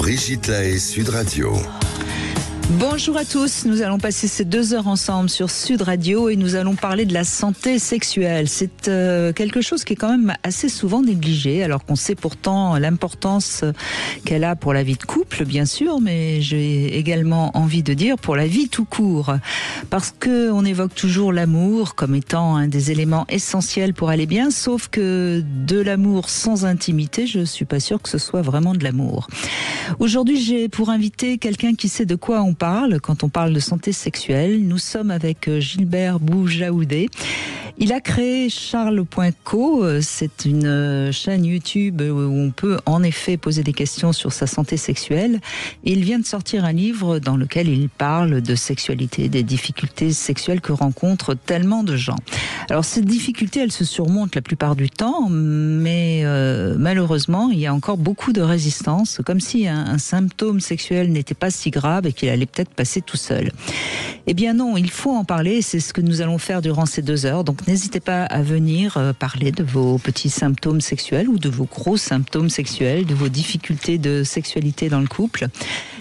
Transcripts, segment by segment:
Brigitte Lahaie, Sud Radio. Bonjour à tous, nous allons passer ces 2 heures ensemble sur Sud Radio et nous allons parler de la santé sexuelle. C'est quelque chose qui est quand même assez souvent négligé, alors qu'on sait pourtant l'importance qu'elle a pour la vie de couple, bien sûr, mais j'ai également envie de dire pour la vie tout court. Parce qu'on évoque toujours l'amour comme étant un des éléments essentiels pour aller bien, sauf que de l'amour sans intimité, je suis pas sûre que ce soit vraiment de l'amour. Aujourd'hui, j'ai pour inviter quelqu'un qui sait de quoi on parle quand on parle de santé sexuelle. Nous sommes avec Gilbert Boujaoudé. Il a créé Charles.co, c'est une chaîne YouTube où on peut en effet poser des questions sur sa santé sexuelle. Et il vient de sortir un livre dans lequel il parle de sexualité, des difficultés sexuelles que rencontrent tellement de gens. Alors ces difficultés, elles se surmontent la plupart du temps, mais malheureusement, il y a encore beaucoup de résistance, comme si un symptôme sexuel n'était pas si grave et qu'il allait peut-être passer tout seul. Eh bien non, il faut en parler, c'est ce que nous allons faire durant ces 2 heures. Donc n'hésitez pas à venir parler de vos petits symptômes sexuels ou de vos gros symptômes sexuels, de vos difficultés de sexualité dans le couple.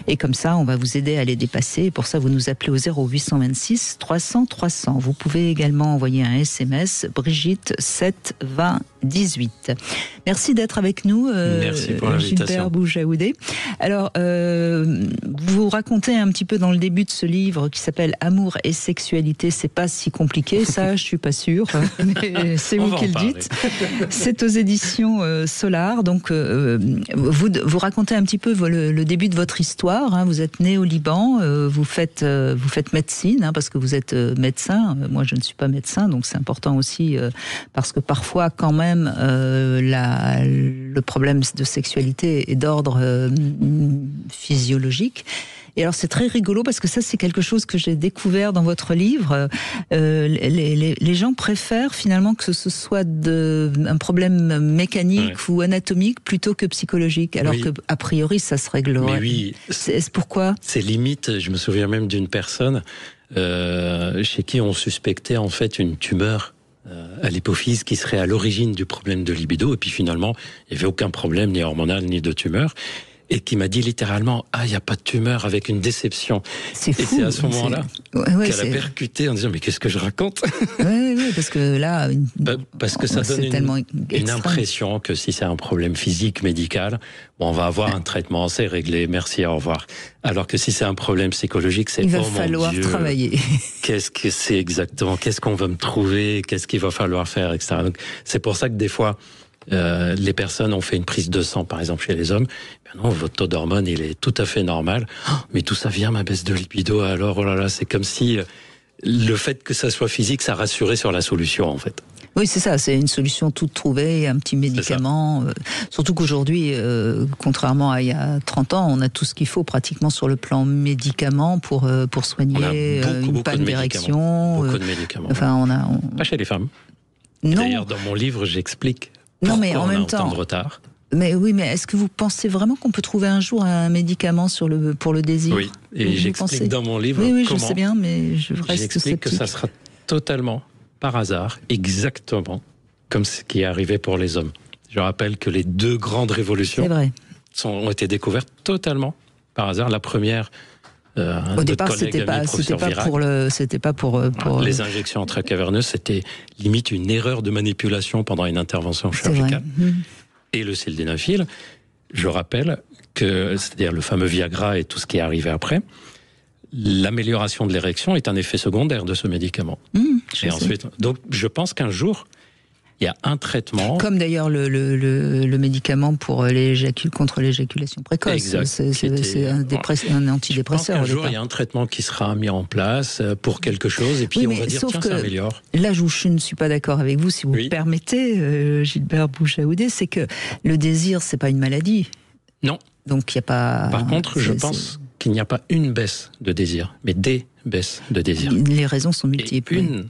Et comme ça, on va vous aider à les dépasser. Et pour ça, vous nous appelez au 0826 300 300. Vous pouvez également envoyer un SMS, Brigitte 7 20 18. Merci d'être avec nous, Merci pour l'invitation. Gilbert Boujaoudé. Alors, vous racontez un petit peu dans le début de ce livre qui s'appelle Amour et sexualité, c'est pas si compliqué, ça je suis pas sûre, mais c'est vous qui le dites. C'est aux éditions Solar. Donc, vous racontez un petit peu le début de votre histoire. Hein. Vous êtes né au Liban, vous faites médecine, hein, parce que vous êtes médecin. Moi, je ne suis pas médecin, donc c'est important aussi parce que parfois, quand même, le problème de sexualité est d'ordre physiologique. Et alors c'est très rigolo parce que ça c'est quelque chose que j'ai découvert dans votre livre. Les gens préfèrent finalement que ce soit un problème mécanique ou anatomique plutôt que psychologique, alors que a priori ça se réglerait. Mais oui. C'est pourquoi ? C'est limite. Je me souviens même d'une personne chez qui on suspectait en fait une tumeur à l'hypophyse qui serait à l'origine du problème de libido, et puis finalement il n'y avait aucun problème ni hormonal ni de tumeur. Et qui m'a dit littéralement, il n'y a pas de tumeur, avec une déception. C'est fou. Et c'est à ce moment-là qu'elle a percuté en disant, mais qu'est-ce que je raconte ? Oui, parce que là... Parce que ça donne une impression que si c'est un problème physique, médical, on va avoir un traitement, c'est réglé, merci, au revoir. Alors que si c'est un problème psychologique, c'est il va falloir travailler. Qu'est-ce que c'est exactement ? Qu'est-ce qu'on va me trouver ? Qu'est-ce qu'il va falloir faire, etc. Donc, c'est pour ça que des fois... les personnes ont fait une prise de sang, par exemple, chez les hommes. Ben non, votre taux d'hormones, il est tout à fait normal. Mais tout ça vient, ma baisse de libido. Alors, oh là là, c'est comme si le fait que ça soit physique, ça rassurait sur la solution, en fait. Oui, c'est ça, c'est une solution toute trouvée, un petit médicament. Surtout qu'aujourd'hui, contrairement à il y a 30 ans, on a tout ce qu'il faut pratiquement sur le plan médicament pour soigner une panne d'érection. Beaucoup de médicaments. Enfin, Pas chez les femmes. Non. D'ailleurs, dans mon livre, j'explique. Non, mais en même temps. De retard. Mais oui, mais est-ce que vous pensez vraiment qu'on peut trouver un jour un médicament pour le désir ? Oui, et j'explique dans mon livre oui, comment. Je sais bien, mais je reste J'explique sceptique. que ça sera totalement par hasard, exactement comme ce qui est arrivé pour les hommes. Je rappelle que les 2 grandes révolutions ont été découvertes totalement par hasard. La première. Au départ, c'était pas pour les injections intracaverneuses, c'était limite une erreur de manipulation pendant une intervention chirurgicale. Et le sildenafil, je rappelle que, c'est-à-dire le fameux Viagra et tout ce qui est arrivé après, l'amélioration de l'érection est un effet secondaire de ce médicament. Et ensuite, donc, je pense qu'un jour, il y a un traitement... Comme d'ailleurs le médicament pour contre l'éjaculation précoce. Exact. C'est un antidépresseur. Je pense qu'un jour, il y a un traitement qui sera mis en place pour quelque chose, et puis on va dire, tiens, ça améliore. Là, je ne suis pas d'accord avec vous, si vous me permettez, Gilbert Boujaoudé, c'est que le désir, c'est pas une maladie. Non. Donc, il n'y a pas... Par contre, je pense qu'il n'y a pas une baisse de désir, mais des baisses de désir. Les raisons sont multiples. Et une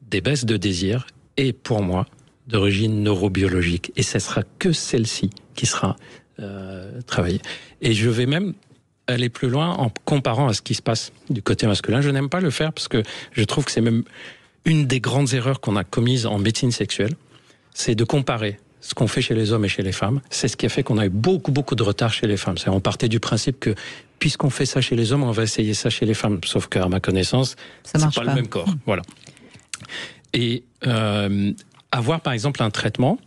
des baisses de désir est, pour moi, d'origine neurobiologique. Et ce sera que celle-ci qui sera travaillée. Et je vais même aller plus loin en comparant à ce qui se passe du côté masculin. Je n'aime pas le faire parce que je trouve que c'est même une des grandes erreurs qu'on a commises en médecine sexuelle, c'est de comparer ce qu'on fait chez les hommes et chez les femmes. C'est ce qui a fait qu'on a eu beaucoup de retard chez les femmes. On partait du principe que, puisqu'on fait ça chez les hommes, on va essayer ça chez les femmes. Sauf qu'à ma connaissance, c'est pas le même corps. Voilà. Et avoir, par exemple, un traitement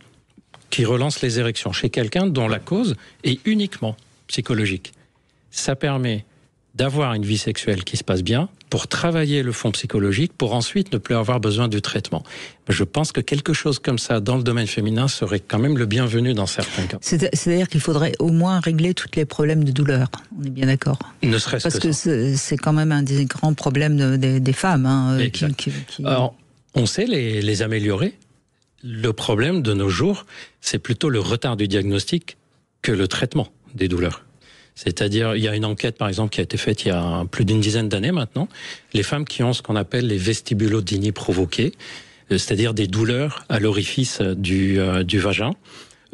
qui relance les érections chez quelqu'un dont la cause est uniquement psychologique. Ça permet d'avoir une vie sexuelle qui se passe bien, pour travailler le fond psychologique, pour ensuite ne plus avoir besoin du traitement. Je pense que quelque chose comme ça, dans le domaine féminin, serait quand même le bienvenu dans certains cas. C'est-à-dire qu'il faudrait au moins régler tous les problèmes de douleur. On est bien d'accord. Ne serait-ce que c'est quand même un des grands problèmes des femmes. Alors, on sait les améliorer. Le problème de nos jours, c'est plutôt le retard du diagnostic que le traitement des douleurs. C'est-à-dire, il y a une enquête, par exemple, qui a été faite il y a plus d'une dizaine d'années maintenant. Les femmes qui ont ce qu'on appelle les vestibulodynies provoquées, c'est-à-dire des douleurs à l'orifice du vagin,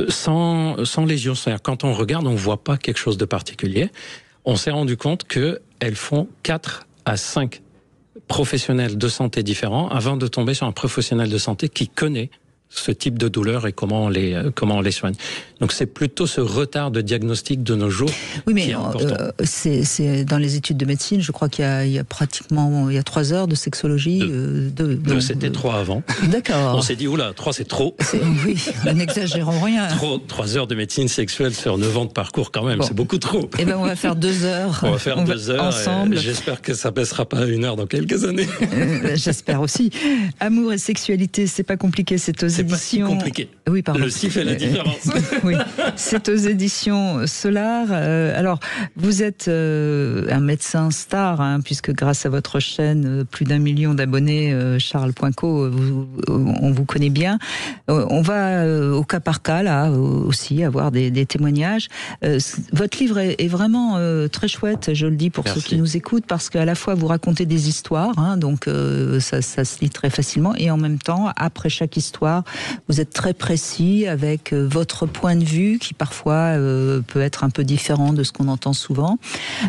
sans lésion. C'est-à-dire, quand on regarde, on ne voit pas quelque chose de particulier. On s'est rendu compte qu'elles font 4 à 5 professionnels de santé différents avant de tomber sur un professionnel de santé qui connaît ce type de douleur et comment on les soigne. Donc c'est plutôt ce retard de diagnostic de nos jours qui est important. C'est dans les études de médecine, je crois qu'il y a pratiquement 3 heures de sexologie. C'était 3 avant. D'accord. On s'est dit, oula, 3 c'est trop. Oui, n'exagérons rien. 3 heures de médecine sexuelle sur 9 ans de parcours quand même, c'est beaucoup trop. Eh bien on va faire 2 heures. On va faire 2 heures ensemble. J'espère que ça baissera pas à 1 heure dans quelques années. J'espère aussi. Amour et sexualité, c'est pas compliqué, c'est aux éditions... pas si compliqué. Oui, pardon. Le si fait la différence. Oui, c'est aux éditions Solar. Alors, vous êtes un médecin star, puisque grâce à votre chaîne, plus d'1 million d'abonnés, Charles Poinco, on vous connaît bien. On va au cas par cas, là, aussi, avoir des témoignages. Votre livre est vraiment très chouette, je le dis pour ceux qui nous écoutent, parce qu'à la fois, vous racontez des histoires, donc ça se lit très facilement, et en même temps, après chaque histoire, vous êtes très précis avec votre point de vue qui parfois peut être un peu différent de ce qu'on entend souvent.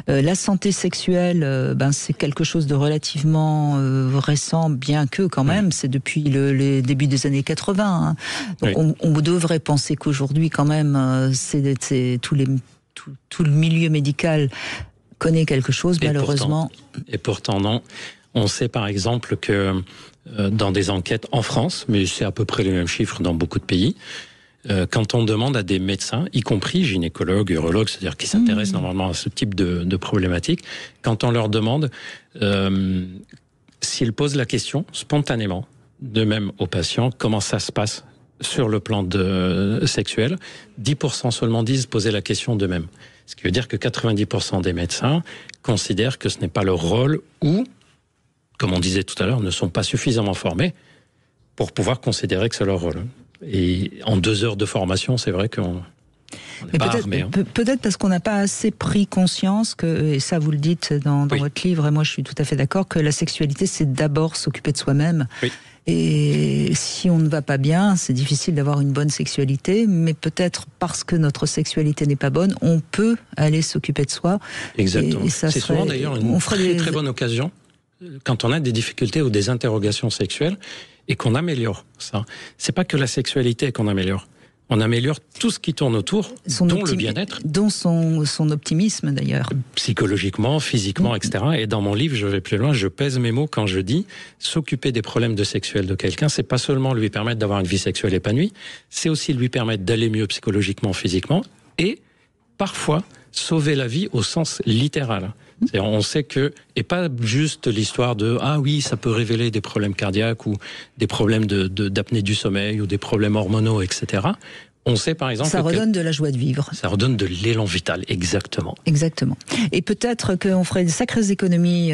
La santé sexuelle, c'est quelque chose de relativement récent, bien que quand même, c'est depuis les débuts des années 80. Donc on devrait penser qu'aujourd'hui quand même, tout le milieu médical connaît quelque chose, malheureusement. Et pourtant non. On sait par exemple que dans des enquêtes en France, mais c'est à peu près les mêmes chiffres dans beaucoup de pays, quand on demande à des médecins, y compris gynécologues, urologues, c'est-à-dire qui s'intéressent normalement à ce type de problématiques, quand on leur demande s'ils posent la question spontanément, de même aux patients, comment ça se passe sur le plan sexuel, 10% seulement disent poser la question d'eux-mêmes. Ce qui veut dire que 90% des médecins considèrent que ce n'est pas leur rôle ou, comme on disait tout à l'heure, ne sont pas suffisamment formés pour pouvoir considérer que c'est leur rôle. Et en 2 heures de formation, c'est vrai qu'on n'est pas armé. Peut-être parce qu'on n'a pas assez pris conscience que, et ça vous le dites dans votre livre, et moi je suis tout à fait d'accord, que la sexualité c'est d'abord s'occuper de soi-même. Oui. Et si on ne va pas bien, c'est difficile d'avoir une bonne sexualité, mais peut-être parce que notre sexualité n'est pas bonne, on peut aller s'occuper de soi. Exactement. C'est souvent d'ailleurs une très bonne occasion, quand on a des difficultés ou des interrogations sexuelles, et qu'on améliore ça. C'est pas que la sexualité qu'on améliore. On améliore tout ce qui tourne autour, dont le bien-être. Dont son optimisme d'ailleurs. Psychologiquement, physiquement, etc. Et dans mon livre, je vais plus loin, je pèse mes mots quand je dis s'occuper des problèmes sexuels de quelqu'un, c'est pas seulement lui permettre d'avoir une vie sexuelle épanouie, c'est aussi lui permettre d'aller mieux psychologiquement, physiquement, et parfois sauver la vie au sens littéral. On sait que, et pas juste l'histoire de « ah oui, ça peut révéler des problèmes cardiaques ou des problèmes d'apnée du sommeil ou des problèmes hormonaux, etc. » On sait par exemple... Ça redonne de la joie de vivre. Ça redonne de l'élan vital, exactement. Exactement. Et peut-être qu'on ferait des sacrées économies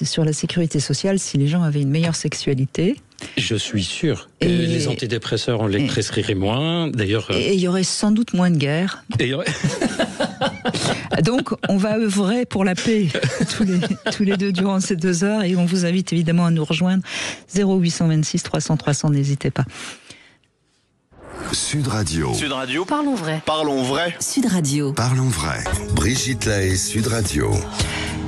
sur la sécurité sociale si les gens avaient une meilleure sexualité. Je suis sûr que les antidépresseurs, on les prescrirait moins. D'ailleurs, et il y aurait sans doute moins de guerres. Donc, on va œuvrer pour la paix tous les deux durant ces 2 heures, et on vous invite évidemment à nous rejoindre 0826 300 300. N'hésitez pas. Sud Radio. Sud Radio. Parlons vrai. Parlons vrai. Sud Radio. Parlons vrai. Brigitte Lahaie, Sud Radio.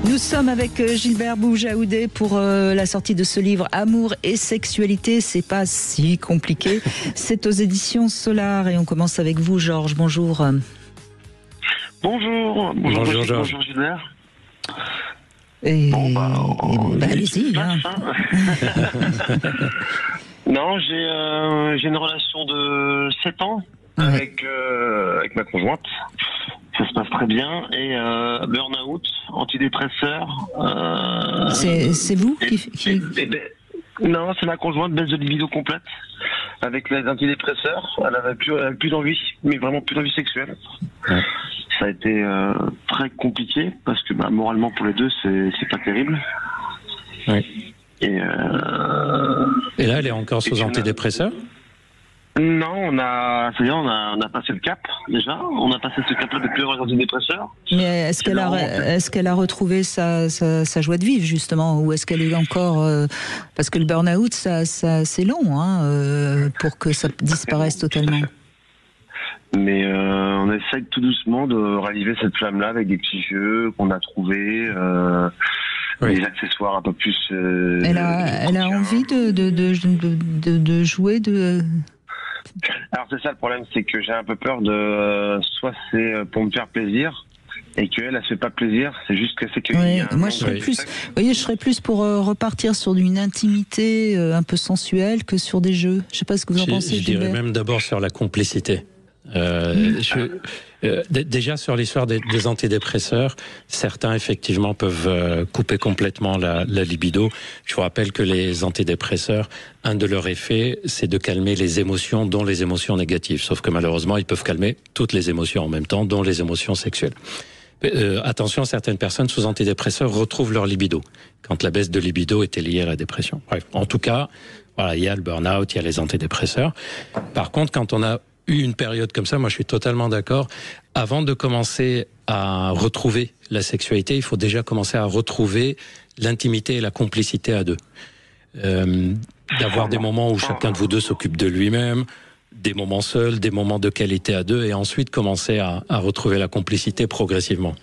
Nous sommes avec Gilbert Boujaoudé pour la sortie de ce livre Amour et sexualité, c'est pas si compliqué. C'est aux éditions Solar et on commence avec vous, Georges. Bonjour. Bonjour. Bonjour, Georges. Bonjour Gilbert. Allez-y. Hein. Non, j'ai une relation de 7 ans avec ma conjointe. Ça se passe très bien. Et burn-out, antidépresseur. C'est vous qui... Non, c'est ma conjointe, baisse de libido complète. Avec les antidépresseurs, elle avait plus d'envie, mais vraiment plus d'envie sexuelle. Ouais. Ça a été très compliqué parce que moralement pour les deux, c'est pas terrible. Ouais. Et là, elle est encore sous antidépresseurs ? Non, on a passé le cap déjà. On a passé ce cap-là de plusieurs antidépresseurs. Mais est-ce qu'elle a retrouvé sa joie de vivre justement, ou est-ce qu'elle est encore parce que le burn-out, ça c'est long, pour que ça disparaisse totalement. Mais on essaye tout doucement de raviver cette flamme-là avec des petits jeux qu'on a trouvés. Des accessoires un peu plus. Elle a envie de jouer Alors c'est ça le problème, c'est que j'ai un peu peur de soit c'est pour me faire plaisir et qu'elle se fait pas plaisir, c'est juste que c'est que moi je serais plus pour repartir sur une intimité un peu sensuelle que sur des jeux. Je sais pas ce que vous en pensez. Je dirais même d'abord sur la complicité. Déjà sur l'histoire des antidépresseurs, certains effectivement peuvent couper complètement la libido. Je vous rappelle que les antidépresseurs, un de leurs effets, c'est de calmer les émotions, dont les émotions négatives. Sauf que malheureusement, ils peuvent calmer toutes les émotions en même temps, dont les émotions sexuelles. Attention, certaines personnes sous antidépresseurs retrouvent leur libido, quand la baisse de libido était liée à la dépression. Bref, en tout cas, voilà, il y a le burn-out, il y a les antidépresseurs. Par contre, quand on a une période comme ça, moi je suis totalement d'accord. Avant de commencer à retrouver la sexualité, il faut déjà commencer à retrouver l'intimité et la complicité à deux. D'avoir des moments où chacun de vous deux s'occupe de lui-même, des moments seuls, des moments de qualité à deux, et ensuite commencer à retrouver la complicité progressivement.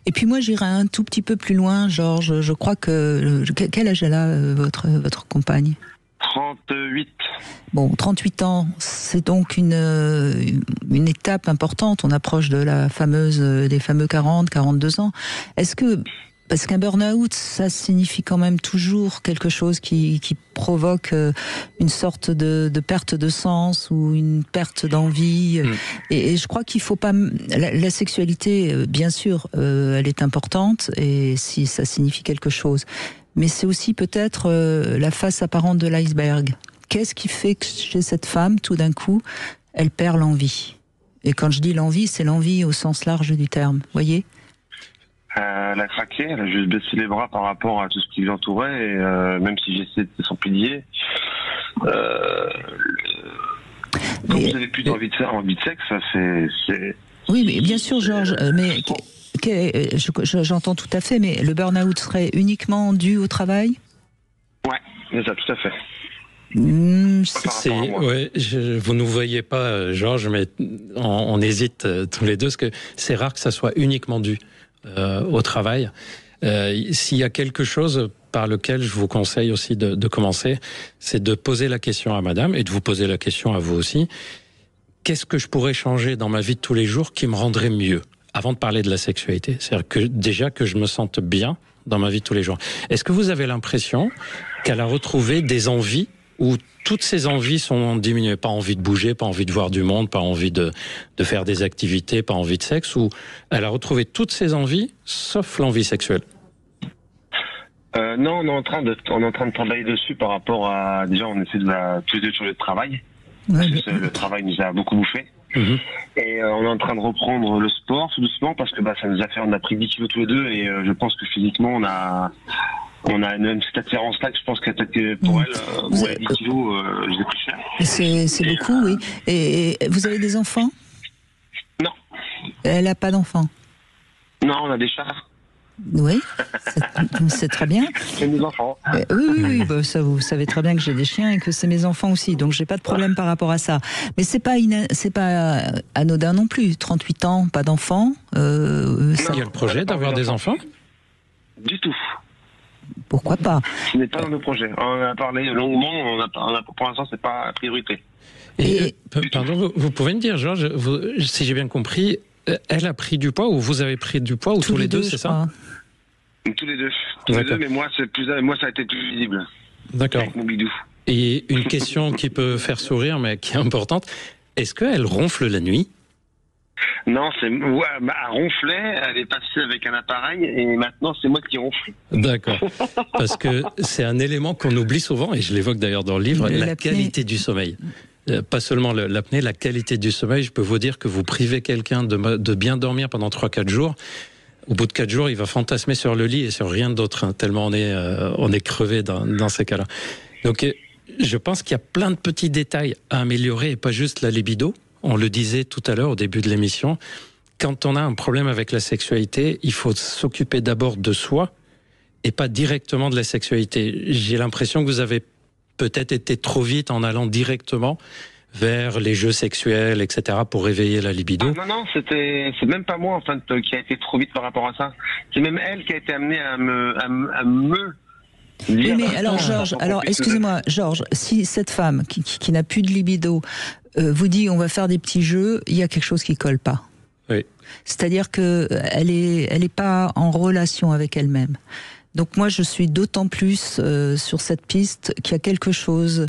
Et puis moi j'irai un tout petit peu plus loin, Georges. Je crois que... Quel âge elle a, votre compagne ? 38. Bon, 38 ans, c'est donc une étape importante. On approche de des fameux 40, 42 ans. Parce qu'un burn-out, ça signifie quand même toujours quelque chose qui provoque une sorte de perte de sens ou une perte d'envie. Et je crois qu'il faut pas... La sexualité, bien sûr, elle est importante, et si ça signifie quelque chose. Mais c'est aussi peut-être la face apparente de l'iceberg. Qu'est-ce qui fait que chez cette femme, tout d'un coup, elle perd l'envie ? Et quand je dis l'envie, c'est l'envie au sens large du terme, voyez ? Elle a craqué, elle a juste baissé les bras par rapport à tout ce qui l'entourait, et même si j'essaie de s'en plier, quand vous n'avez plus envie de sexe, ça c'est... Oui, mais bien sûr, Georges, mais... J'entends tout à fait, mais le burn-out serait uniquement dû au travail ? Ouais, c'est ça, tout à fait. Vous ne nous voyez pas, Georges, mais on hésite tous les deux, parce que c'est rare que ça soit uniquement dû au travail. S'il y a quelque chose par lequel je vous conseille aussi de commencer, c'est de poser la question à madame, et de vous poser la question à vous aussi. Qu'est-ce que je pourrais changer dans ma vie de tous les jours qui me rendrait mieux ? Avant de parler de la sexualité, c'est-à-dire que déjà que je me sente bien dans ma vie de tous les jours. Est-ce que vous avez l'impression qu'elle a retrouvé des envies où toutes ces envies sont diminuées ? Pas envie de bouger, pas envie de voir du monde, pas envie de faire des activités, pas envie de sexe, ou elle a retrouvé toutes ses envies sauf l'envie sexuelle ? Non, on est en train de travailler dessus par rapport à... Déjà, on essaie tous les deux sur le travail. Parce que le travail nous a beaucoup bouffé. Et on est en train de reprendre le sport tout doucement, parce que ça nous a fait, on a pris 10 kilos tous les deux, et je pense que physiquement on a même cette attirance-là que je pense que pour elle, 10 kilos, je l'ai pris cher. C'est beaucoup, oui. Et vous avez des enfants ? Non. Elle n'a pas d'enfants ? Non, on a des chats. Oui, c'est très bien. C'est mes enfants. Oui, ça, vous savez très bien que j'ai des chiens et que c'est mes enfants aussi, donc j'ai pas de problème par rapport à ça. Mais c'est pas anodin non plus. 38 ans, pas d'enfants. Il y a le projet d'avoir des enfants ? Du tout. Pourquoi pas? Ce n'est pas dans nos projets. On en a parlé longuement, pour l'instant, c'est pas priorité. Et pardon, vous pouvez me dire, Georges, si j'ai bien compris, elle a pris du poids ou vous avez pris du poids ou tous les deux, c'est ça? Tous les deux, mais moi, ça a été plus visible. D'accord. Avec mon bidou. Et une question qui peut faire sourire, mais qui est importante, est-ce qu'elle ronfle la nuit? Non, elle ronflait, elle est passée avec un appareil et maintenant c'est moi qui ronfle. D'accord. Parce que c'est un élément qu'on oublie souvent, et je l'évoque d'ailleurs dans le livre, la qualité du sommeil. Pas seulement l'apnée, la qualité du sommeil. Je peux vous dire que vous privez quelqu'un de bien dormir pendant 3-4 jours. Au bout de 4 jours, il va fantasmer sur le lit et sur rien d'autre, hein, tellement on est crevé dans ces cas-là. Donc je pense qu'il y a plein de petits détails à améliorer et pas juste la libido. On le disait tout à l'heure au début de l'émission, quand on a un problème avec la sexualité, il faut s'occuper d'abord de soi et pas directement de la sexualité. J'ai l'impression que vous avez peut-être été trop vite en allant directement vers les jeux sexuels, etc., pour réveiller la libido. Non, c'est même pas moi en fait qui a été trop vite par rapport à ça. C'est même elle qui a été amenée à me oui, mais alors Georges, excusez-moi Georges, si cette femme qui n'a plus de libido vous dit on va faire des petits jeux, il y a quelque chose qui colle pas. Oui. C'est-à-dire que elle est pas en relation avec elle-même. Donc moi je suis d'autant plus sur cette piste qu'il y a quelque chose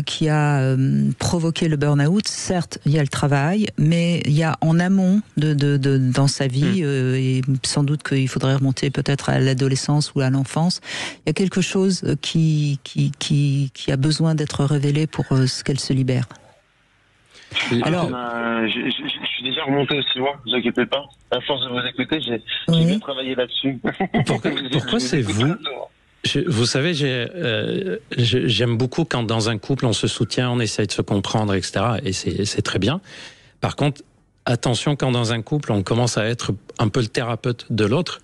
qui a provoqué le burn-out. Certes, il y a le travail, mais il y a en amont dans sa vie, et sans doute qu'il faudrait remonter peut-être à l'adolescence ou à l'enfance, il y a quelque chose qui a besoin d'être révélé pour qu'elle se libère. Alors, je suis déjà remonté aussi loin, ne vous inquiétez pas. À force de vous écouter, j'ai bien travaillé là-dessus. Pourquoi c'est vous? Vous savez, j'aime beaucoup quand dans un couple on se soutient, on essaye de se comprendre, etc. Et c'est très bien. Par contre, attention, quand dans un couple on commence à être un peu le thérapeute de l'autre,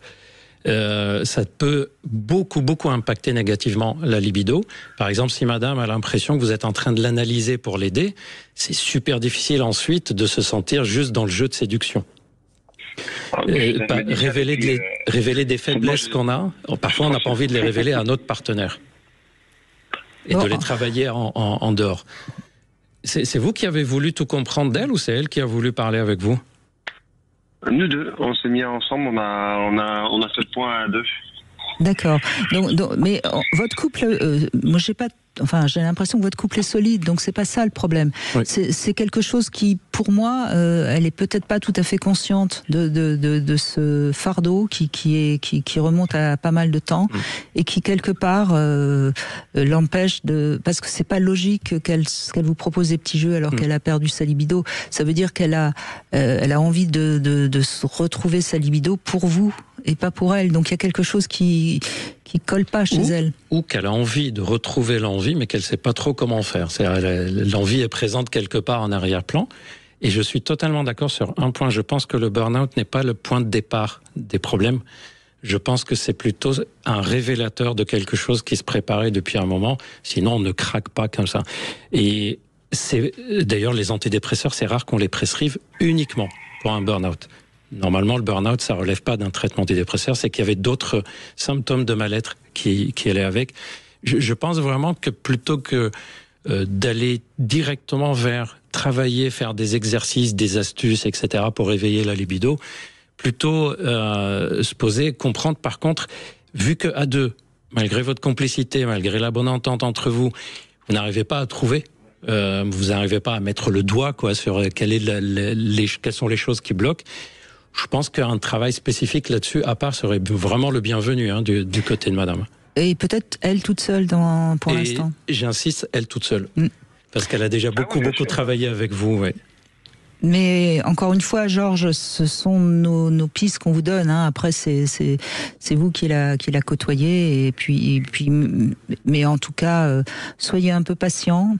ça peut beaucoup impacter négativement la libido. Par exemple, si madame a l'impression que vous êtes en train de l'analyser pour l'aider, c'est super difficile ensuite de se sentir juste dans le jeu de séduction. Révéler des faiblesses qu'on a, parfois on n'a pas envie de les révéler à notre partenaire et de les travailler en dehors. C'est vous qui avez voulu tout comprendre d'elle ou c'est elle qui a voulu parler avec vous? Nous deux, on s'est mis ensemble, on a fait le point à deux. D'accord. Donc, mais votre couple, moi j'ai l'impression que votre couple est solide, donc c'est pas ça le problème. Oui. C'est quelque chose qui, pour moi, elle est peut-être pas tout à fait consciente de ce fardeau qui remonte à pas mal de temps et qui quelque part l'empêche parce que c'est pas logique qu'elle vous propose des petits jeux alors qu'elle a perdu sa libido. Ça veut dire qu'elle a envie de retrouver sa libido pour vous et pas pour elle. Donc il y a quelque chose qui colle pas chez elle. Ou qu'elle a envie de retrouver l'envie, mais qu'elle sait pas trop comment faire. L'envie est présente quelque part en arrière-plan. Et je suis totalement d'accord sur un point. Je pense que le burn-out n'est pas le point de départ des problèmes. Je pense que c'est plutôt un révélateur de quelque chose qui se préparait depuis un moment. Sinon, on ne craque pas comme ça. Et d'ailleurs, les antidépresseurs, c'est rare qu'on les prescrive uniquement pour un burn-out. Normalement, le burn-out, ça relève pas d'un traitement antidépresseur, c'est qu'il y avait d'autres symptômes de mal-être qui allaient avec. Je pense vraiment que plutôt que d'aller directement vers travailler, faire des exercices, des astuces, etc. pour réveiller la libido, plutôt se poser, comprendre par contre, vu que à deux, malgré votre complicité, malgré la bonne entente entre vous, vous n'arrivez pas à trouver, vous n'arrivez pas à mettre le doigt sur quelles sont les choses qui bloquent. Je pense qu'un travail spécifique là-dessus, à part, serait vraiment le bienvenu du côté de madame. Et peut-être elle toute seule pour l'instant. J'insiste, elle toute seule. Parce qu'elle a déjà beaucoup travaillé avec vous. Ouais. Mais encore une fois, Georges, ce sont nos pistes qu'on vous donne. Après, c'est vous qui l'a côtoyé. Et puis, mais en tout cas, soyez un peu patient.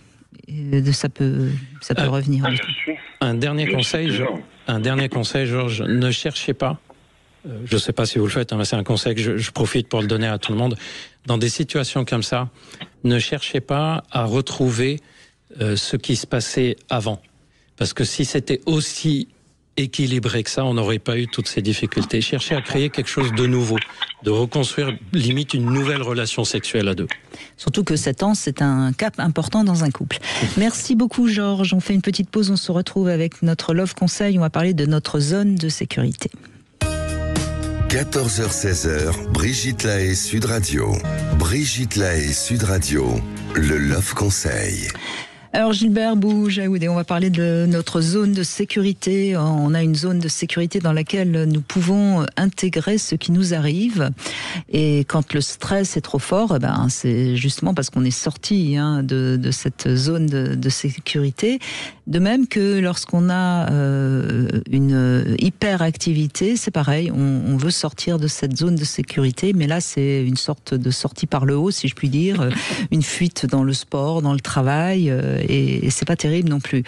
Ça peut revenir. Un dernier conseil, Georges, ne cherchez pas. Je ne sais pas si vous le faites, mais c'est un conseil que je profite pour le donner à tout le monde. Dans des situations comme ça, ne cherchez pas à retrouver ce qui se passait avant. Parce que si c'était aussi équilibré que ça, on n'aurait pas eu toutes ces difficultés. Cherchez à créer quelque chose de nouveau. de reconstruire limite une nouvelle relation sexuelle à deux. Surtout que 7 ans, c'est un cap important dans un couple. Merci beaucoup Georges, on fait une petite pause, on se retrouve avec notre Love Conseil, on va parler de notre zone de sécurité. 14h-16h, Brigitte Lahaie, Sud Radio. Brigitte Lahaie, Sud Radio, le Love Conseil. Alors Gilbert Boujaoudé, on va parler de notre zone de sécurité. On a une zone de sécurité dans laquelle nous pouvons intégrer ce qui nous arrive. Et quand le stress est trop fort, c'est justement parce qu'on est sorti de cette zone de sécurité. De même que lorsqu'on a une hyperactivité, c'est pareil, on veut sortir de cette zone de sécurité, mais là c'est une sorte de sortie par le haut, si je puis dire, une fuite dans le sport, dans le travail, et c'est pas terrible non plus.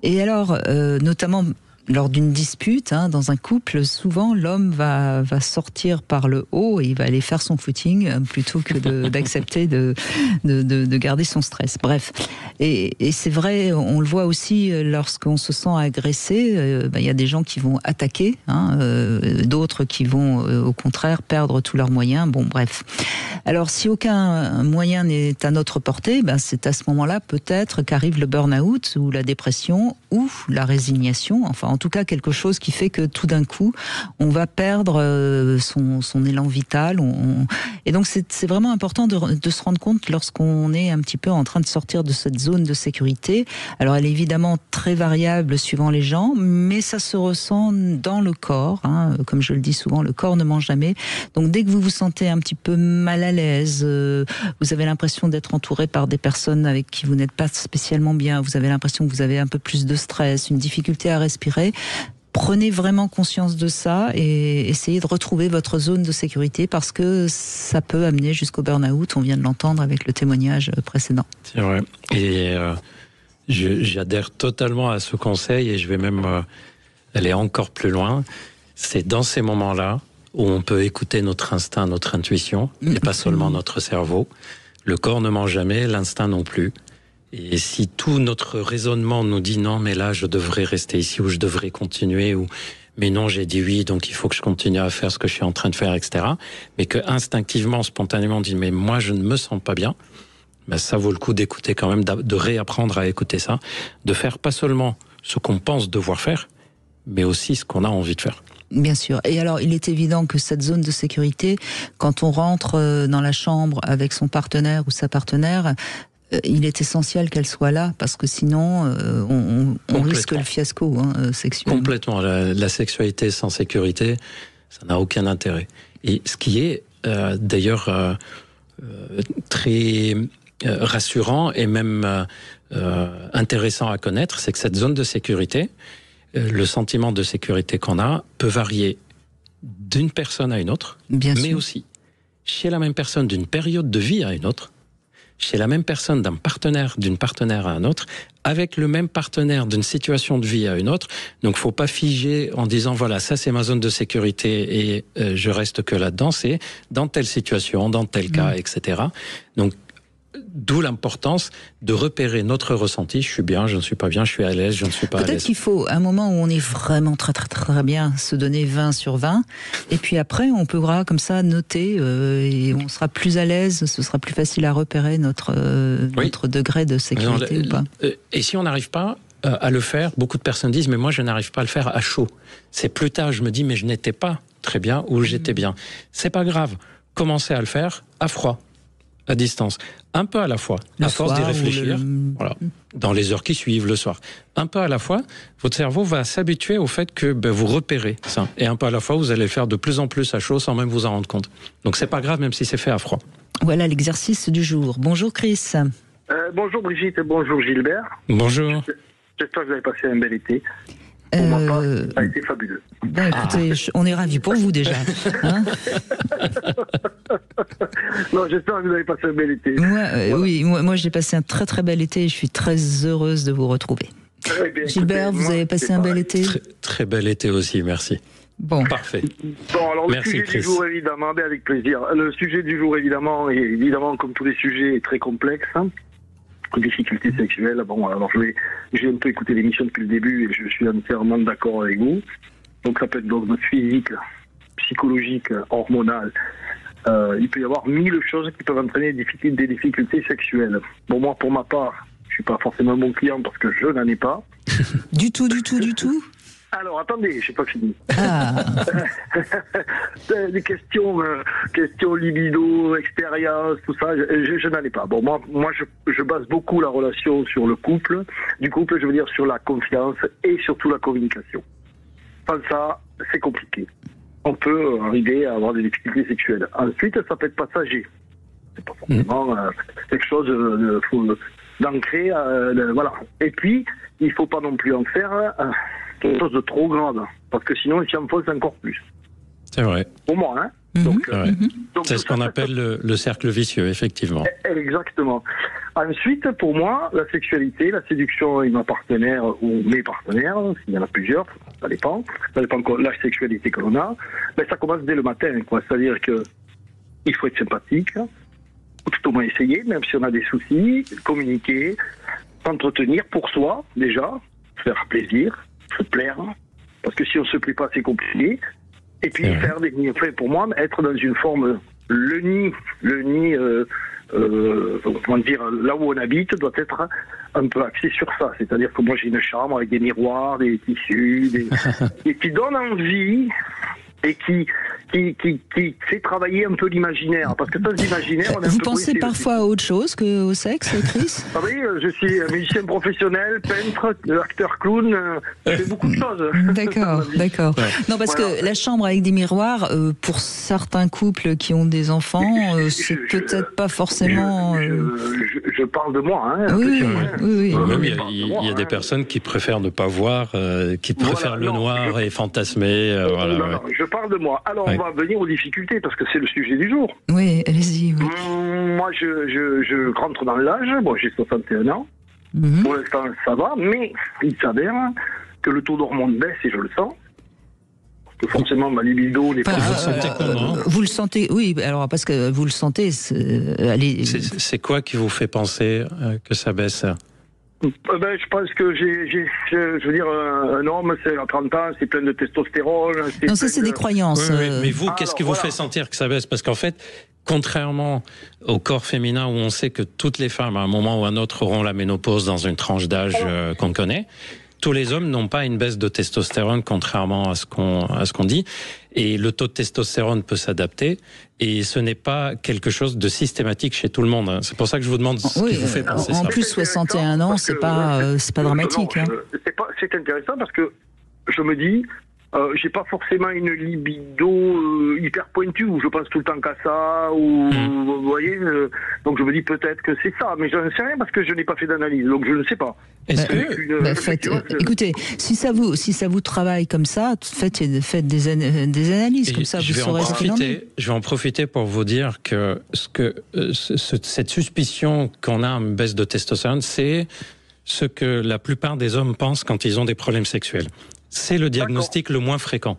Et alors, notamment lors d'une dispute, dans un couple, souvent l'homme va sortir par le haut et il va aller faire son footing plutôt que d'accepter de garder son stress. Bref, et c'est vrai, on le voit aussi lorsqu'on se sent agressé. Il y a des gens qui vont attaquer, d'autres qui vont au contraire perdre tous leurs moyens. Bon, bref. Alors, si aucun moyen n'est à notre portée, c'est à ce moment-là peut-être qu'arrive le burn-out ou la dépression ou la résignation. Enfin, en tout cas, quelque chose qui fait que tout d'un coup, on va perdre son élan vital. Et donc, c'est vraiment important de se rendre compte lorsqu'on est un petit peu en train de sortir de cette zone de sécurité. Alors, elle est évidemment très variable suivant les gens, mais ça se ressent dans le corps. Comme je le dis souvent, le corps ne ment jamais. Donc, dès que vous vous sentez un petit peu mal à l'aise, vous avez l'impression d'être entouré par des personnes avec qui vous n'êtes pas spécialement bien, vous avez l'impression que vous avez un peu plus de stress, une difficulté à respirer, prenez vraiment conscience de ça et essayez de retrouver votre zone de sécurité parce que ça peut amener jusqu'au burn-out, on vient de l'entendre avec le témoignage précédent. C'est vrai. Et j'adhère totalement à ce conseil et je vais même aller encore plus loin. C'est dans ces moments-là où on peut écouter notre instinct, notre intuition, et pas seulement notre cerveau. Le corps ne ment jamais, l'instinct non plus. Et si tout notre raisonnement nous dit non, mais là, je devrais rester ici, ou je devrais continuer, ou mais non, j'ai dit oui, donc il faut que je continue à faire ce que je suis en train de faire, etc. Mais que instinctivement, spontanément, on dit mais moi, je ne me sens pas bien, ça vaut le coup d'écouter quand même, de réapprendre à écouter ça, de faire pas seulement ce qu'on pense devoir faire, mais aussi ce qu'on a envie de faire. Bien sûr. Et alors, il est évident que cette zone de sécurité, quand on rentre dans la chambre avec son partenaire ou sa partenaire, il est essentiel qu'elle soit là, parce que sinon, on risque le fiasco sexuel. Complètement. La sexualité sans sécurité, ça n'a aucun intérêt. Et ce qui est d'ailleurs très rassurant et même intéressant à connaître, c'est que cette zone de sécurité, le sentiment de sécurité qu'on a peut varier d'une personne à une autre, mais aussi chez la même personne d'une période de vie à une autre, chez la même personne d'une partenaire à un autre, avec le même partenaire d'une situation de vie à une autre. Donc, faut pas figer en disant voilà, ça c'est ma zone de sécurité et je reste que là-dedans. C'est dans telle situation, dans tel cas, etc. Donc, d'où l'importance de repérer notre ressenti. Je suis bien, je ne suis pas bien, je suis à l'aise, je ne suis pas à l'aise. Peut-être qu'il faut, à un moment où on est vraiment très très très bien, se donner 20 sur 20, et puis après on pourra comme ça noter, et on sera plus à l'aise, ce sera plus facile à repérer notre degré de sécurité ou pas. Et si on n'arrive pas à le faire, beaucoup de personnes disent mais moi je n'arrive pas à le faire à chaud. C'est plus tard, je me dis mais je n'étais pas très bien ou j'étais bien. C'est pas grave, commencez à le faire à froid, à distance, un peu à la fois, à force d'y réfléchir, voilà, dans les heures qui suivent, le soir, un peu à la fois, votre cerveau va s'habituer au fait que vous repérez ça, et un peu à la fois, vous allez le faire de plus en plus à chaud sans même vous en rendre compte. Donc c'est pas grave même si c'est fait à froid. Voilà l'exercice du jour. Bonjour Chris. Bonjour Brigitte et bonjour Gilbert. Bonjour. J'espère que vous avez passé un bel été. Pour ma part, ça a été fabuleux. Écoutez, on est ravis pour vous déjà. Non, j'espère que vous avez passé un bel été. Oui, moi j'ai passé un très très bel été et je suis très heureuse de vous retrouver. Bien, Gilbert, écoutez, vous avez passé un bel été ? Très bel été aussi, merci. Bon. Parfait. Bon, alors le Merci, sujet Chris. du jour, évidemment, avec plaisir. Le sujet du jour, évidemment, comme tous les sujets, est très complexe. Difficultés sexuelles. Bon, alors j'ai un peu écouté l'émission depuis le début et je suis entièrement d'accord avec vous. Donc ça peut être d'ordre physique, psychologique, hormonal, il peut y avoir 1000 choses qui peuvent entraîner des difficultés sexuelles. Bon, moi, pour ma part, je suis pas forcément bon client parce que je n'en ai pas. Du tout. Alors, attendez, j'ai pas fini. Ah. Des questions libido, expérience, tout ça, je n'en ai pas. Bon, moi, je base beaucoup la relation sur le couple. Du couple, je veux dire sur la confiance et surtout la communication. Sans ça, c'est compliqué. On peut arriver à avoir des difficultés sexuelles. Ensuite, ça peut être passager. C'est pas forcément quelque chose d'ancré. Voilà. Et puis, il faut pas non plus en faire quelque chose de trop grave, parce que sinon, il s'y enfonce encore plus. C'est vrai. Pour moi, hein. Donc, c'est ce qu'on appelle le cercle vicieux, effectivement. Exactement. Ensuite, pour moi, la sexualité, la séduction avec ma partenaire ou mes partenaires, s'il y en a plusieurs, ça dépend de la sexualité que l'on a, ben, ça commence dès le matin, quoi. C'est-à-dire que il faut être sympathique, ou tout au moins essayer, même si on a des soucis, communiquer, s'entretenir pour soi, déjà, faire plaisir, se plaire, parce que si on se plaît pas, c'est compliqué. Et puis faire des nids. Enfin, pour moi, être dans une forme, le nid, comment dire, là où on habite, doit être un peu axé sur ça. C'est-à-dire que moi, j'ai une chambre avec des miroirs, des tissus, et qui donne envie et qui fait travailler un peu l'imaginaire. Parce que sans l'imaginaire, on est un peu... Vous pensez parfois à autre chose qu'au sexe, Chris? Ah oui, je suis musicien professionnel, peintre, acteur clown, je fais beaucoup de choses. D'accord. Non, parce que la chambre avec des miroirs, pour certains couples qui ont des enfants, c'est peut-être pas forcément... Je parle de moi, hein. Oui. Même il y a des personnes qui préfèrent ne pas voir, qui préfèrent le noir et fantasmer. Non, je parle de moi. Alors, on va venir aux difficultés, parce que c'est le sujet du jour. Oui, allez-y. Oui. Moi, je rentre dans l'âge. Bon, j'ai 61 ans. Pour l'instant, ça va, mais il s'avère que le taux d'hormones baisse, et je le sens. Parce que forcément, ma libido n'est pas... Vous le sentez comment? Vous le sentez, oui, alors parce que vous le sentez... C'est quoi qui vous fait penser que ça baisse? Je pense que je veux dire, un homme, c'est à 30 ans, c'est plein de testostérone. Non, ça, c'est des croyances. Oui. Mais vous, qu'est-ce qui vous fait sentir que ça baisse? Parce qu'en fait, contrairement au corps féminin où on sait que toutes les femmes, à un moment ou à un autre, auront la ménopause dans une tranche d'âge qu'on connaît, tous les hommes n'ont pas une baisse de testostérone, contrairement à ce qu'on dit. Et le taux de testostérone peut s'adapter. Et ce n'est pas quelque chose de systématique chez tout le monde. C'est pour ça que je vous demande ce qui vous fait penser ça. En plus, 61 ans, c'est pas dramatique. C'est intéressant parce que je me dis, j'ai pas forcément une libido hyper pointue où je pense tout le temps qu'à ça, ou vous voyez, donc je me dis peut-être que c'est ça, mais je ne sais rien parce que je n'ai pas fait d'analyse, donc je ne sais pas. Écoutez, si ça vous travaille comme ça, faites des analyses, comme ça vous saurez ce qu'il en est. Je vais en profiter pour vous dire que cette suspicion qu'on a une baisse de testostérone, c'est ce que la plupart des hommes pensent quand ils ont des problèmes sexuels. C'est le diagnostic le moins fréquent.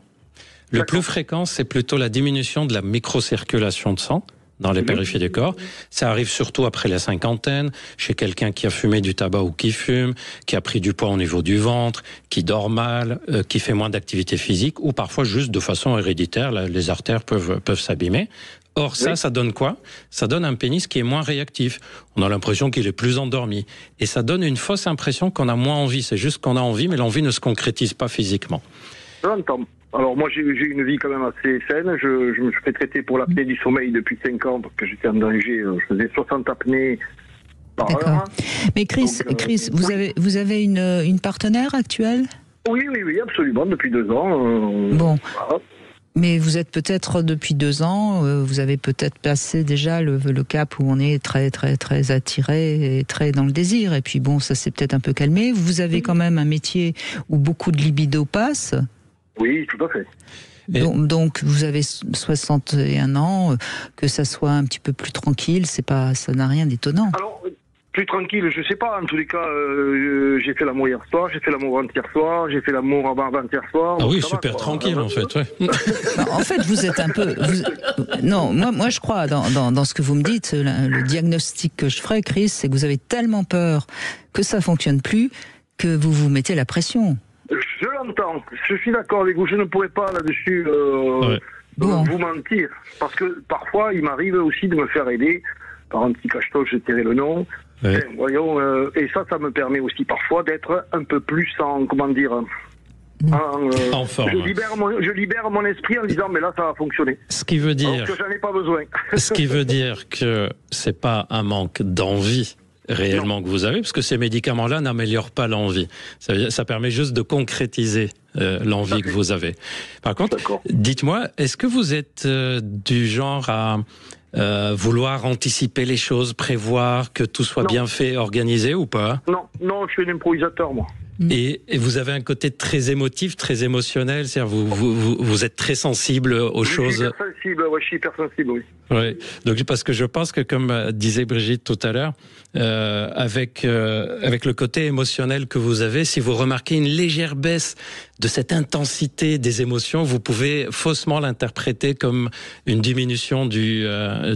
Le plus fréquent, c'est plutôt la diminution de la microcirculation de sang dans les périphéries du corps. Ça arrive surtout après la cinquantaine, chez quelqu'un qui a fumé du tabac ou qui fume, qui a pris du poids au niveau du ventre, qui dort mal, qui fait moins d'activité physique, ou parfois juste de façon héréditaire, les artères peuvent s'abîmer. Or, ça donne quoi? Ça donne un pénis qui est moins réactif. On a l'impression qu'il est plus endormi. Et ça donne une fausse impression qu'on a moins envie. C'est juste qu'on a envie, mais l'envie ne se concrétise pas physiquement. J'entends. Alors moi, j'ai une vie quand même assez saine. Je me suis fait traiter pour l'apnée du sommeil depuis 5 ans, parce que j'étais en danger. Je faisais 60 apnées par heure. Mais Chris, vous avez une partenaire actuelle? Oui, absolument, depuis 2 ans. Bon. Voilà. Mais vous êtes peut-être, depuis 2 ans, vous avez peut-être passé déjà le cap où on est très, très, très attiré et très dans le désir. Et puis bon, ça s'est peut-être un peu calmé. Vous avez quand même un métier où beaucoup de libido passe. Oui, tout à fait. Donc vous avez 61 ans, que ça soit un petit peu plus tranquille, ça n'a rien d'étonnant. Alors, plus tranquille, je sais pas. En tous les cas, j'ai fait l'amour hier soir, j'ai fait l'amour avant-hier soir, j'ai fait l'amour avant-hier soir. Ah oui, super tranquille en fait. Ouais. En fait, vous êtes un peu. Non, moi je crois dans ce que vous me dites. Le diagnostic que je ferai, Chris, c'est que vous avez tellement peur que ça fonctionne plus que vous vous mettez la pression. Je l'entends. Je suis d'accord avec vous. Je ne pourrais pas là-dessus. vous mentir. Parce que parfois, il m'arrive aussi de me faire aider par un petit cacheton, je tairai le nom. Ouais. Voyons, et ça me permet aussi parfois d'être un peu plus en forme. Je libère mon esprit en disant mais là ça va fonctionner. Ce qui veut dire alors que j'en ai pas besoin. Ce qui veut dire que c'est pas un manque d'envie réellement que vous avez, parce que ces médicaments-là n'améliorent pas l'envie. Ça permet juste de concrétiser l'envie que vous avez. Par contre, dites-moi, est-ce que vous êtes du genre à vouloir anticiper les choses, prévoir que tout soit bien fait, organisé ou pas? Non, je suis un improvisateur, moi. Et vous avez un côté très émotif, très émotionnel, c'est-à-dire vous êtes très sensible aux choses. Je suis hyper sensible, oui. Ouais. Donc parce que je pense que, comme disait Brigitte tout à l'heure, avec le côté émotionnel que vous avez, si vous remarquez une légère baisse de cette intensité des émotions, vous pouvez faussement l'interpréter comme une diminution du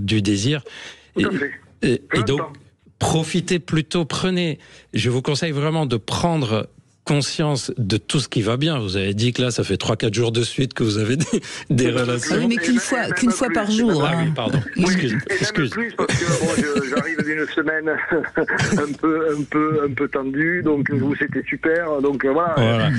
désir. Tout à fait. Et donc, profitez plutôt, je vous conseille vraiment de prendre conscience de tout ce qui va bien. Vous avez dit que là, ça fait 3-4 jours de suite que vous avez des relations. Oui, mais qu'une fois par jour. Ah oui, pardon. Excuse. Même plus parce que j'arrive d'une semaine un peu tendue, donc vous c'était super. Donc voilà.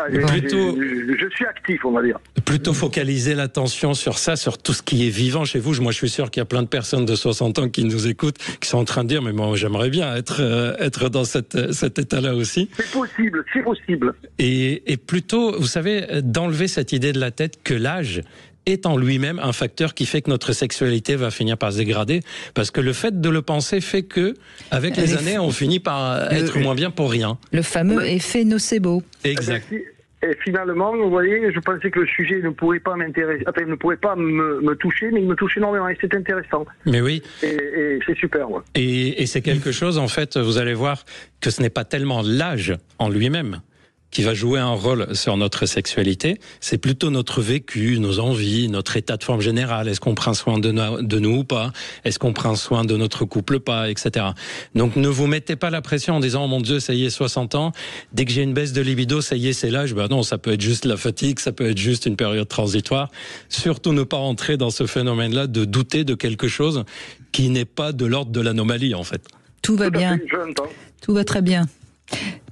Je suis actif, on va dire. Plutôt focaliser l'attention sur ça, sur tout ce qui est vivant chez vous. Moi, je suis sûr qu'il y a plein de personnes de 60 ans qui nous écoutent, qui sont en train de dire, mais moi, j'aimerais bien être dans cet état-là aussi. C'est possible. C'est possible. Et plutôt, vous savez, d'enlever cette idée de la tête que l'âge est en lui-même un facteur qui fait que notre sexualité va finir par se dégrader, parce que le fait de le penser fait que, avec les années, on finit par être moins bien pour rien. Le fameux effet nocebo. Exact. Et finalement, vous voyez, je pensais que le sujet ne pourrait pas m'intéresser, enfin, ne pourrait pas me toucher, mais il me touche énormément et c'est intéressant. Mais oui. Et c'est super, ouais. Et c'est quelque chose, en fait, vous allez voir que ce n'est pas tellement l'âge en lui-même qui va jouer un rôle sur notre sexualité, c'est plutôt notre vécu, nos envies, notre état de forme général. Est-ce qu'on prend soin de nous ou pas? Est-ce qu'on prend soin de notre couple ou pas, etc. Donc ne vous mettez pas la pression en disant « Oh mon Dieu, ça y est, 60 ans, dès que j'ai une baisse de libido, ça y est, c'est l'âge. » Ben non, ça peut être juste la fatigue, ça peut être juste une période transitoire. Surtout ne pas entrer dans ce phénomène-là de douter de quelque chose qui n'est pas de l'ordre de l'anomalie, en fait. Tout va bien. Tout va très bien.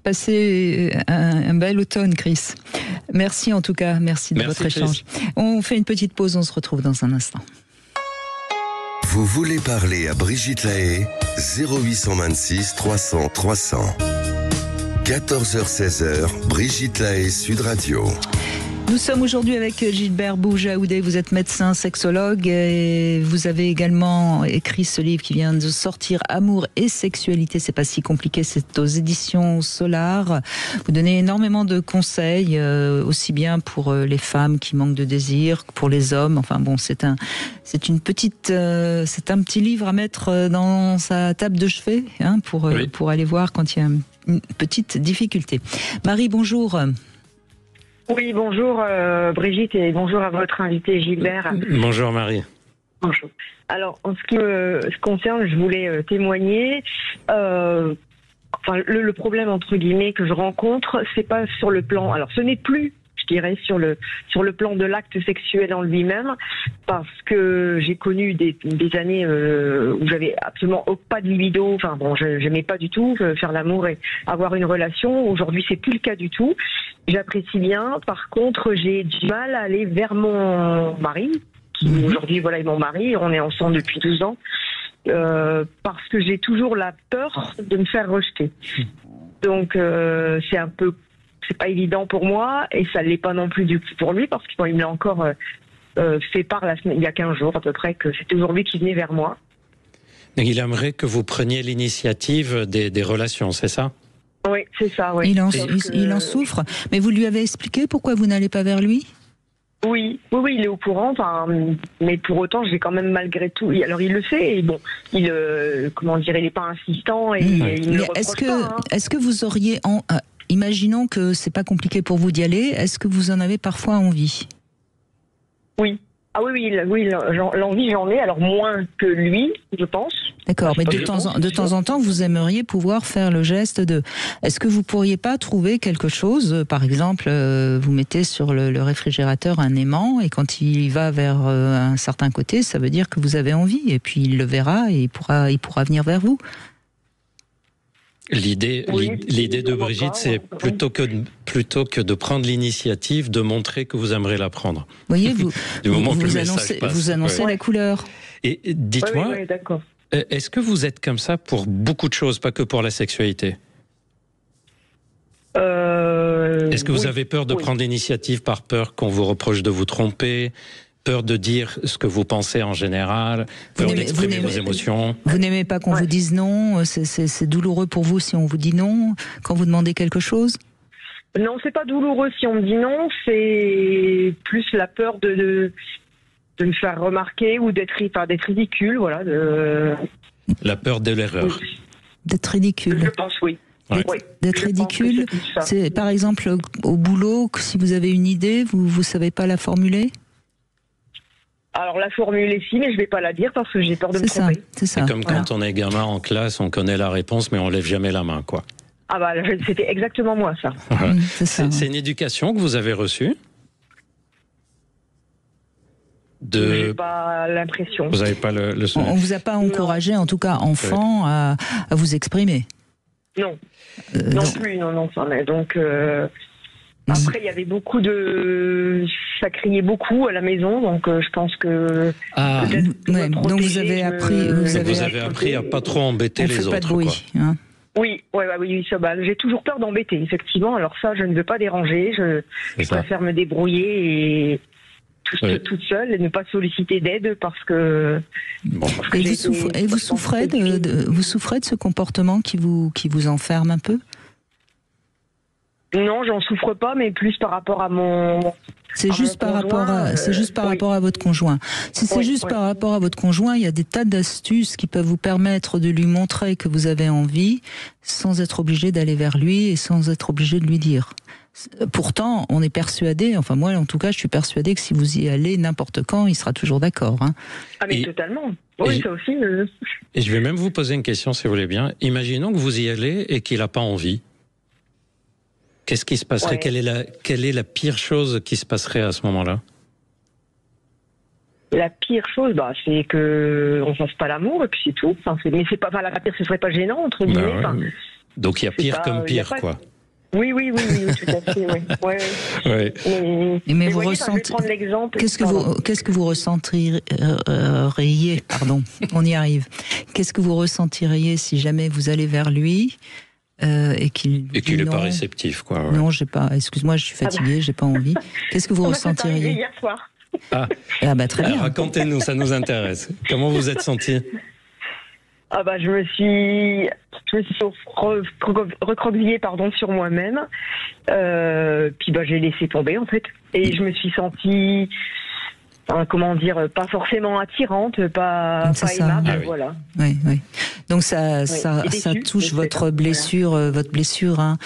Passez un bel automne, Chris. Merci en tout cas, merci de votre échange. On fait une petite pause, on se retrouve dans un instant. Vous voulez parler à Brigitte Lahaie, 0826 300 300. 14h-16h, Brigitte Lahaie, Sud Radio. Nous sommes aujourd'hui avec Gilbert Boujaoudé, vous êtes médecin, sexologue et vous avez également écrit ce livre qui vient de sortir, Amour et sexualité, c'est pas si compliqué, c'est aux éditions Solar. Vous donnez énormément de conseils, aussi bien pour les femmes qui manquent de désir que pour les hommes. Enfin bon, c'est un petit livre à mettre dans sa table de chevet, hein, pour aller voir quand il y a une petite difficulté. Marie, bonjour. Oui, bonjour Brigitte et bonjour à votre invité Gilbert. Bonjour Marie. Bonjour. Alors, en ce qui me concerne, je voulais témoigner. Le problème, entre guillemets, que je rencontre, c'est pas sur le plan... Alors, ce n'est plus, je dirais, sur le plan de l'acte sexuel en lui-même, parce que j'ai connu des années où j'avais absolument pas de libido. Enfin bon, j'aimais pas du tout faire l'amour et avoir une relation. Aujourd'hui, c'est plus le cas du tout. J'apprécie bien. Par contre, j'ai du mal à aller vers mon mari, qui aujourd'hui, voilà, est mon mari. On est ensemble depuis 12 ans. Parce que j'ai toujours la peur de me faire rejeter. Donc, c'est pas évident pour moi et ça l'est pas non plus du coup pour lui parce qu'il me l'a encore fait part il y a 15 jours à peu près que c'était toujours lui qui venait vers moi. Donc il aimerait que vous preniez l'initiative des relations, c'est ça? Oui, c'est ça, oui. Il en souffre, mais vous lui avez expliqué pourquoi vous n'allez pas vers lui? Oui, il est au courant, mais pour autant, j'ai quand même malgré tout. Alors, il le sait, et bon, il est pas insistant et il ne reproche pas. Est-ce que vous auriez, imaginons que c'est pas compliqué pour vous d'y aller, est-ce que vous en avez parfois envie? Oui, Ah oui, l'envie, j'en ai, alors moins que lui, je pense. D'accord, mais de temps en temps, vous aimeriez pouvoir faire le geste de... Est-ce que vous pourriez pas trouver quelque chose, par exemple, vous mettez sur le réfrigérateur un aimant, et quand il va vers un certain côté, ça veut dire que vous avez envie, et puis il le verra, et il pourra venir vers vous. L'idée de Brigitte, c'est plutôt que de prendre l'initiative, de montrer que vous aimeriez la prendre. Vous voyez, vous annoncez la couleur. Et dites-moi, est-ce que vous êtes comme ça pour beaucoup de choses, pas que pour la sexualité ? Est-ce que vous avez peur de prendre l'initiative par peur qu'on vous reproche de vous tromper ? Peur de dire ce que vous pensez en général, peur d'exprimer vos émotions. Vous n'aimez pas qu'on vous dise non, c'est douloureux pour vous si on vous dit non, quand vous demandez quelque chose ? Non, c'est pas douloureux si on me dit non, c'est plus la peur de me faire remarquer ou d'être ridicule, voilà. La peur de l'erreur. D'être ridicule. Je pense, oui. Ouais. D'être ridicule, c'est par exemple au boulot, si vous avez une idée, vous savez pas la formuler ? Alors la formuler si, mais je vais pas la dire parce que j'ai peur de me tromper. C'est ça. C'est comme quand on est gamin en classe, on connaît la réponse, mais on lève jamais la main, quoi. Ah bah c'était exactement moi ça. C'est une éducation que vous avez reçue ? J'ai pas l'impression. Vous n'avez pas le son. On vous a pas encouragé, en tout cas enfant, à vous exprimer. Non, non plus, non. Donc après, il y avait ça criait beaucoup à la maison, donc je pense que. Donc vous avez appris à pas trop embêter les autres. Pas de bruit. Hein. Oui, ça va. J'ai toujours peur d'embêter, effectivement. Alors ça, je ne veux pas déranger. Je préfère me débrouiller et toute seule et ne pas solliciter d'aide parce que. Vous souffrez de ce comportement qui vous enferme un peu ? Non, j'en souffre pas, mais plus par rapport à mon. C'est juste par rapport à votre conjoint. Si c'est juste par rapport à votre conjoint, il y a des tas d'astuces qui peuvent vous permettre de lui montrer que vous avez envie, sans être obligé d'aller vers lui et sans être obligé de lui dire. Pourtant, on est persuadé, enfin moi en tout cas, je suis persuadée que si vous y allez n'importe quand, il sera toujours d'accord. Hein. Ah mais totalement. Oui, ça aussi. Et je vais même vous poser une question, si vous voulez bien. Imaginons que vous y allez et qu'il n'a pas envie. Qu'est-ce qui se passerait ? Quelle est la pire chose qui se passerait à ce moment-là ? La pire chose, c'est que on fasse pas l'amour et puis c'est tout. Mais c'est pas la pire, ce serait pas gênant entre guillemets. Donc il y a pire comme pire, quoi. Oui, tout à fait. Oui. Mais vous ressentez. Qu'est-ce que vous ressentiriez ? Pardon, on y arrive. Qu'est-ce que vous ressentiriez si jamais vous allez vers lui ? Et qu'il n'est pas réceptif, quoi. Ouais. Non, j'ai pas. Excuse-moi, je suis fatiguée, j'ai pas envie. Qu'est-ce que vous ressentiriez hier soir. Très bien. Racontez-nous, ça nous intéresse. Comment vous êtes sentie ? Je me suis recroquevillée sur moi-même. Puis j'ai laissé tomber en fait, et je me suis sentie. Pas forcément attirante, pas aimable, voilà. Oui. Donc ça touche votre blessure, Hein.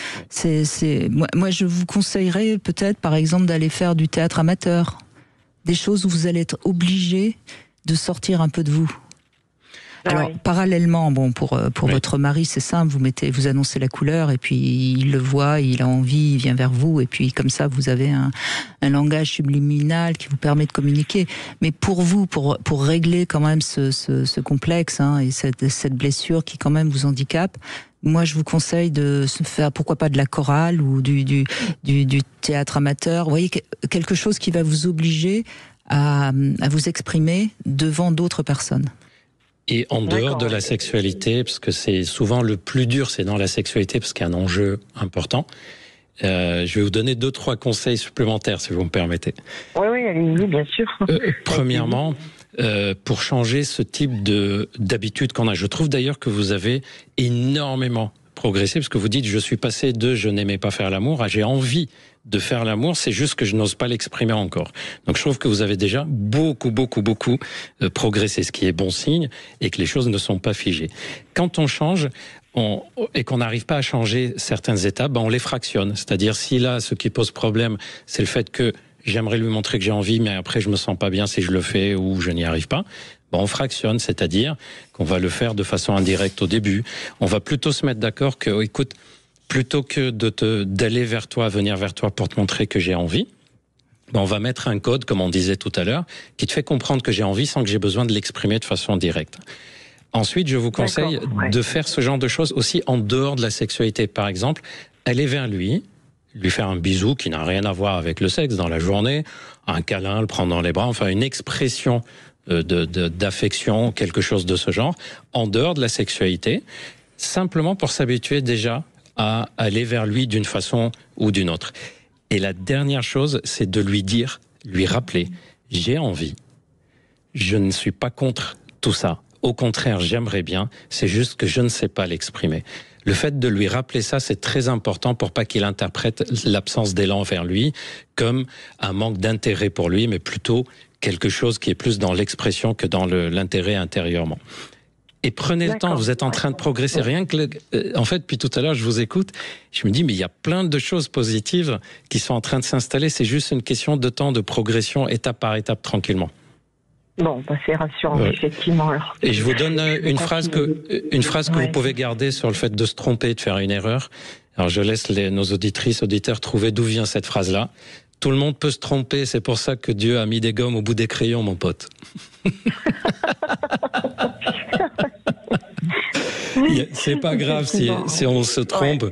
Moi, je vous conseillerais peut-être, par exemple, d'aller faire du théâtre amateur, des choses où vous allez être obligé de sortir un peu de vous. Alors, parallèlement, pour votre mari, c'est simple, vous annoncez la couleur, et puis il le voit, il a envie, il vient vers vous, et puis comme ça, vous avez un langage subliminal qui vous permet de communiquer. Mais pour vous, pour régler quand même ce complexe, hein, et cette blessure qui quand même vous handicape, moi, je vous conseille de se faire, pourquoi pas de la chorale ou du théâtre amateur. Vous voyez, quelque chose qui va vous obliger à vous exprimer devant d'autres personnes. Et en dehors de la sexualité, parce que c'est souvent le plus dur, c'est dans la sexualité, parce qu'il y a un enjeu important. Je vais vous donner 2-3 conseils supplémentaires, si vous me permettez. Oui, allez-y, bien sûr. Premièrement, pour changer ce type d'habitude qu'on a. Je trouve d'ailleurs que vous avez énormément progressé, parce que vous dites, je suis passé de je n'aimais pas faire l'amour à j'ai envie de faire l'amour, c'est juste que je n'ose pas l'exprimer encore. Donc je trouve que vous avez déjà beaucoup progressé, ce qui est bon signe, et que les choses ne sont pas figées. Quand on change, et qu'on n'arrive pas à changer certaines étapes, on les fractionne. C'est-à-dire, si là, ce qui pose problème, c'est le fait que j'aimerais lui montrer que j'ai envie, mais après je me sens pas bien si je le fais ou je n'y arrive pas. Bon, on fractionne, c'est-à-dire qu'on va le faire de façon indirecte au début. On va plutôt se mettre d'accord que, écoute, plutôt que d'aller vers toi, venir vers toi pour te montrer que j'ai envie, on va mettre un code, comme on disait tout à l'heure, qui te fait comprendre que j'ai envie sans que j'ai besoin de l'exprimer de façon directe. Ensuite, je vous conseille de faire ce genre de choses aussi en dehors de la sexualité. Par exemple, aller vers lui faire un bisou qui n'a rien à voir avec le sexe dans la journée, un câlin, le prendre dans les bras, enfin une expression d'affection, quelque chose de ce genre, en dehors de la sexualité, simplement pour s'habituer déjà à aller vers lui d'une façon ou d'une autre. Et la dernière chose, c'est de lui rappeler, j'ai envie, je ne suis pas contre tout ça. Au contraire, j'aimerais bien, c'est juste que je ne sais pas l'exprimer. Le fait de lui rappeler ça, c'est très important pour pas qu'il interprète l'absence d'élan vers lui comme un manque d'intérêt pour lui, mais plutôt quelque chose qui est plus dans l'expression que dans l'intérêt intérieurement. Et prenez le temps, vous êtes en train de progresser. Rien que en fait, puis tout à l'heure, je vous écoute, je me dis, mais il y a plein de choses positives qui sont en train de s'installer. C'est juste une question de temps, de progression, étape par étape, tranquillement. Bon, c'est rassurant, effectivement. Alors. Et je vous donne une phrase que vous pouvez garder sur le fait de se tromper, de faire une erreur. Alors je laisse nos auditeurs trouver d'où vient cette phrase-là. Tout le monde peut se tromper, c'est pour ça que Dieu a mis des gommes au bout des crayons, mon pote. C'est pas grave si on se trompe.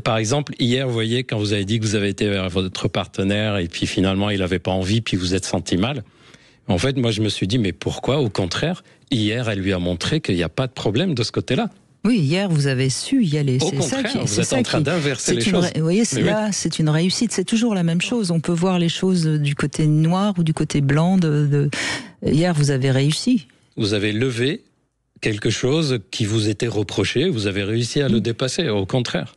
Par exemple, hier, vous voyez, quand vous avez dit que vous avez été vers votre partenaire et puis finalement il n'avait pas envie, puis vous êtes senti mal. En fait, moi, je me suis dit, mais pourquoi? Au contraire, hier, elle lui a montré qu'il n'y a pas de problème de ce côté-là. Oui, hier, vous avez su y aller. Au contraire, vous êtes en train d'inverser les choses. Vous voyez, c'est une réussite. C'est toujours la même chose. On peut voir les choses du côté noir ou du côté blanc. Hier, vous avez réussi. Vous avez levé quelque chose qui vous était reproché. Vous avez réussi à le dépasser, au contraire.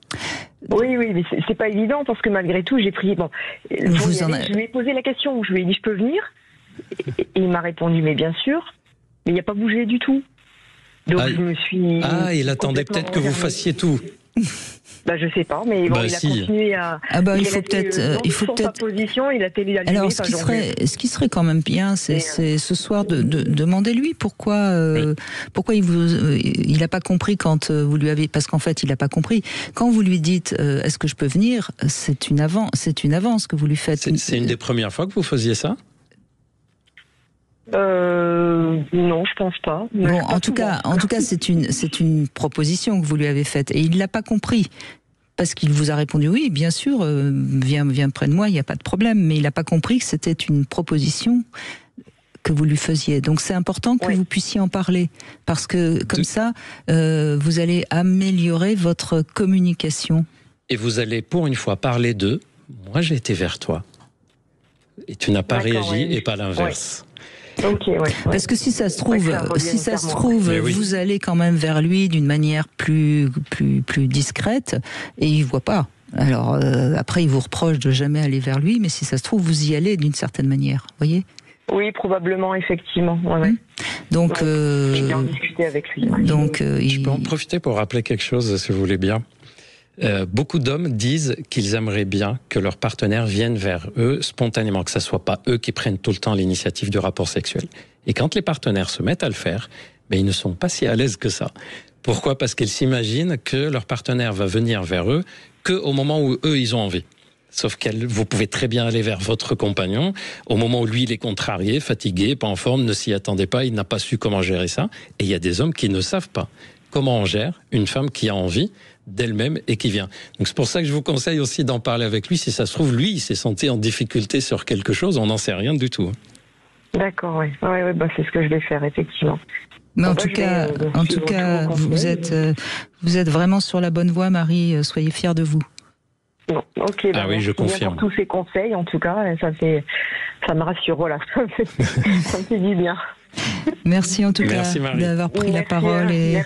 Oui, mais c'est pas évident parce que malgré tout, j'ai pris... Bon, je lui ai posé la question. Je lui ai dit, je peux venir? Et il m'a répondu, mais bien sûr, mais il n'a pas bougé du tout. Donc je me suis... il attendait peut-être que vous fassiez tout. Je sais pas, mais bon, il a continué à... il faut peut-être... sa position, il a télé. Alors, ce qui serait quand même bien, c'est ce soir de demander-lui pourquoi il n'a pas compris quand vous lui avez... Parce qu'en fait, il n'a pas compris. Quand vous lui dites, est-ce que je peux venir, c'est une avance que vous lui faites. C'est une des premières fois que vous faisiez ça? Non, je pense pas. Bon, en tout cas, c'est une proposition que vous lui avez faite et il l'a pas compris parce qu'il vous a répondu oui, bien sûr, viens près de moi, il n'y a pas de problème, mais il n'a pas compris que c'était une proposition que vous lui faisiez. Donc c'est important que vous puissiez en parler parce que comme ça, vous allez améliorer votre communication. Et vous allez pour une fois parler de moi, j'ai été vers toi et tu n'as pas réagi et pas l'inverse. Parce que si ça se trouve, vous allez quand même vers lui d'une manière plus discrète et il voit pas. Alors après, il vous reproche de jamais aller vers lui, mais si ça se trouve, vous y allez d'une certaine manière, voyez. Oui, probablement, effectivement. Donc, je vais en discuter avec lui. Je peux en profiter pour rappeler quelque chose, si vous voulez bien. Beaucoup d'hommes disent qu'ils aimeraient bien que leur partenaire vienne vers eux spontanément, que ce ne soit pas eux qui prennent tout le temps l'initiative du rapport sexuel. Et quand les partenaires se mettent à le faire, ils ne sont pas si à l'aise que ça. Pourquoi? Parce qu'ils s'imaginent que leur partenaire va venir vers eux qu'au moment où eux, ils ont envie. Sauf que vous pouvez très bien aller vers votre compagnon au moment où lui, il est contrarié, fatigué, pas en forme, ne s'y attendait pas, il n'a pas su comment gérer ça. Et il y a des hommes qui ne savent pas comment on gère une femme qui a envie d'elle-même et qui vient. Donc c'est pour ça que je vous conseille aussi d'en parler avec lui. Si ça se trouve, lui, il s'est senti en difficulté sur quelque chose, on n'en sait rien du tout. D'accord, oui. C'est ce que je vais faire, effectivement. Mais en tout cas, vous êtes vraiment sur la bonne voie, Marie. Soyez fiers de vous. Bon, ok. Oui, je confirme. Pour tous ces conseils, en tout cas, ça me rassure. Voilà, ça me fait du bien. Merci en tout cas d'avoir pris la parole et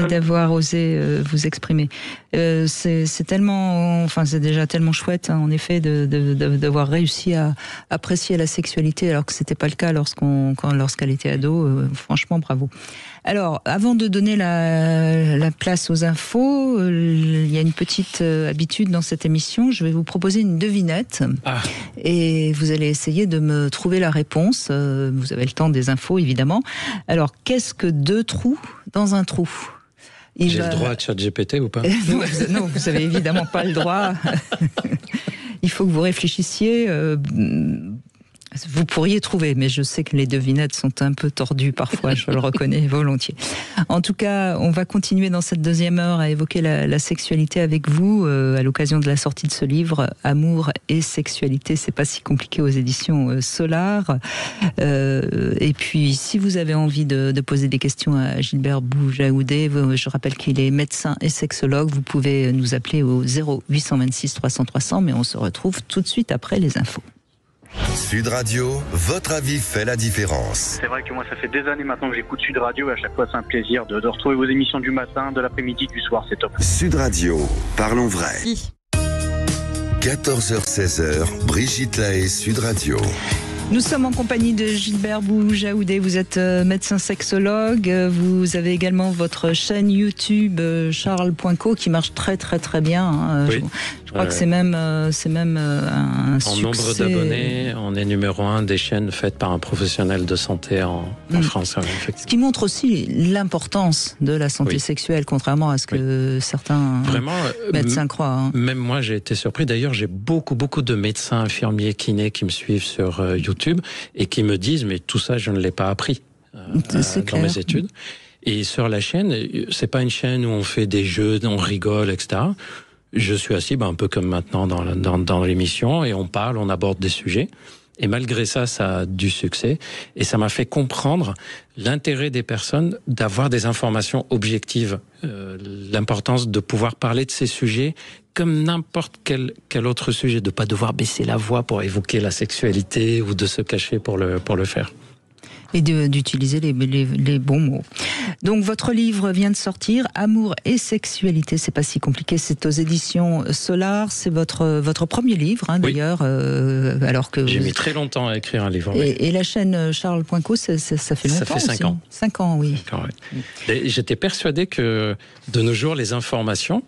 d'avoir osé vous exprimer. C'est tellement, enfin c'est déjà tellement chouette, hein, en effet, d'avoir réussi à apprécier la sexualité alors que c'était pas le cas lorsqu'elle était ado. Franchement, bravo. Alors, avant de donner la place aux infos, il y a une petite habitude dans cette émission. Je vais vous proposer une devinette. Et vous allez essayer de me trouver la réponse. Vous avez le temps des infos, évidemment. Alors, qu'est-ce que 2 trous dans un trou ? J'ai le droit à ChatGPT ou pas ? Non, vous n'avez évidemment pas le droit. Il faut que vous réfléchissiez. Vous pourriez trouver, mais je sais que les devinettes sont un peu tordues parfois, je le reconnais volontiers. En tout cas, on va continuer dans cette deuxième heure à évoquer la sexualité avec vous, à l'occasion de la sortie de ce livre, Amour et sexualité, c'est pas si compliqué, aux éditions Solar. Et puis, si vous avez envie de poser des questions à Gilbert Boujaoudé, je rappelle qu'il est médecin et sexologue, vous pouvez nous appeler au 0826 300 300, mais on se retrouve tout de suite après les infos. Sud Radio, votre avis fait la différence. C'est vrai que moi, ça fait des années maintenant que j'écoute Sud Radio et à chaque fois, c'est un plaisir de retrouver vos émissions du matin, de l'après-midi, du soir, c'est top. Sud Radio, parlons vrai. 14h-16h, Brigitte Lahaie, Sud Radio. Nous sommes en compagnie de Gilbert Boujaoudé, vous êtes médecin sexologue, vous avez également votre chaîne YouTube Charles.co qui marche très très très bien. Hein. Oui. Je crois que c'est même un succès. En nombre d'abonnés, on est numéro 1 des chaînes faites par un professionnel de santé en France. Ce qui montre aussi l'importance de la santé sexuelle, contrairement à ce que certains médecins croient. Hein. Même moi, j'ai été surpris. D'ailleurs, j'ai beaucoup de médecins, infirmiers, kinés qui me suivent sur YouTube et qui me disent mais tout ça je ne l'ai pas appris dans mes études. Et sur la chaîne, c'est pas une chaîne où on fait des jeux, on rigole, etc. Je suis assis un peu comme maintenant dans l'émission et on parle, on aborde des sujets. Et malgré ça, ça a du succès. Et ça m'a fait comprendre l'intérêt des personnes d'avoir des informations objectives. L'importance de pouvoir parler de ces sujets comme n'importe quel autre sujet, de ne pas devoir baisser la voix pour évoquer la sexualité ou de se cacher pour le faire. Et d'utiliser les bons mots. Donc votre livre vient de sortir, Amour et sexualité, c'est pas si compliqué, c'est aux éditions Solar, c'est votre premier livre d'ailleurs, alors que j'ai mis très longtemps à écrire un livre. Et la chaîne Charles.co, ça fait longtemps. Ça fait 5 ans. 5 ans, oui. 5 ans, oui. J'étais persuadé que de nos jours les informations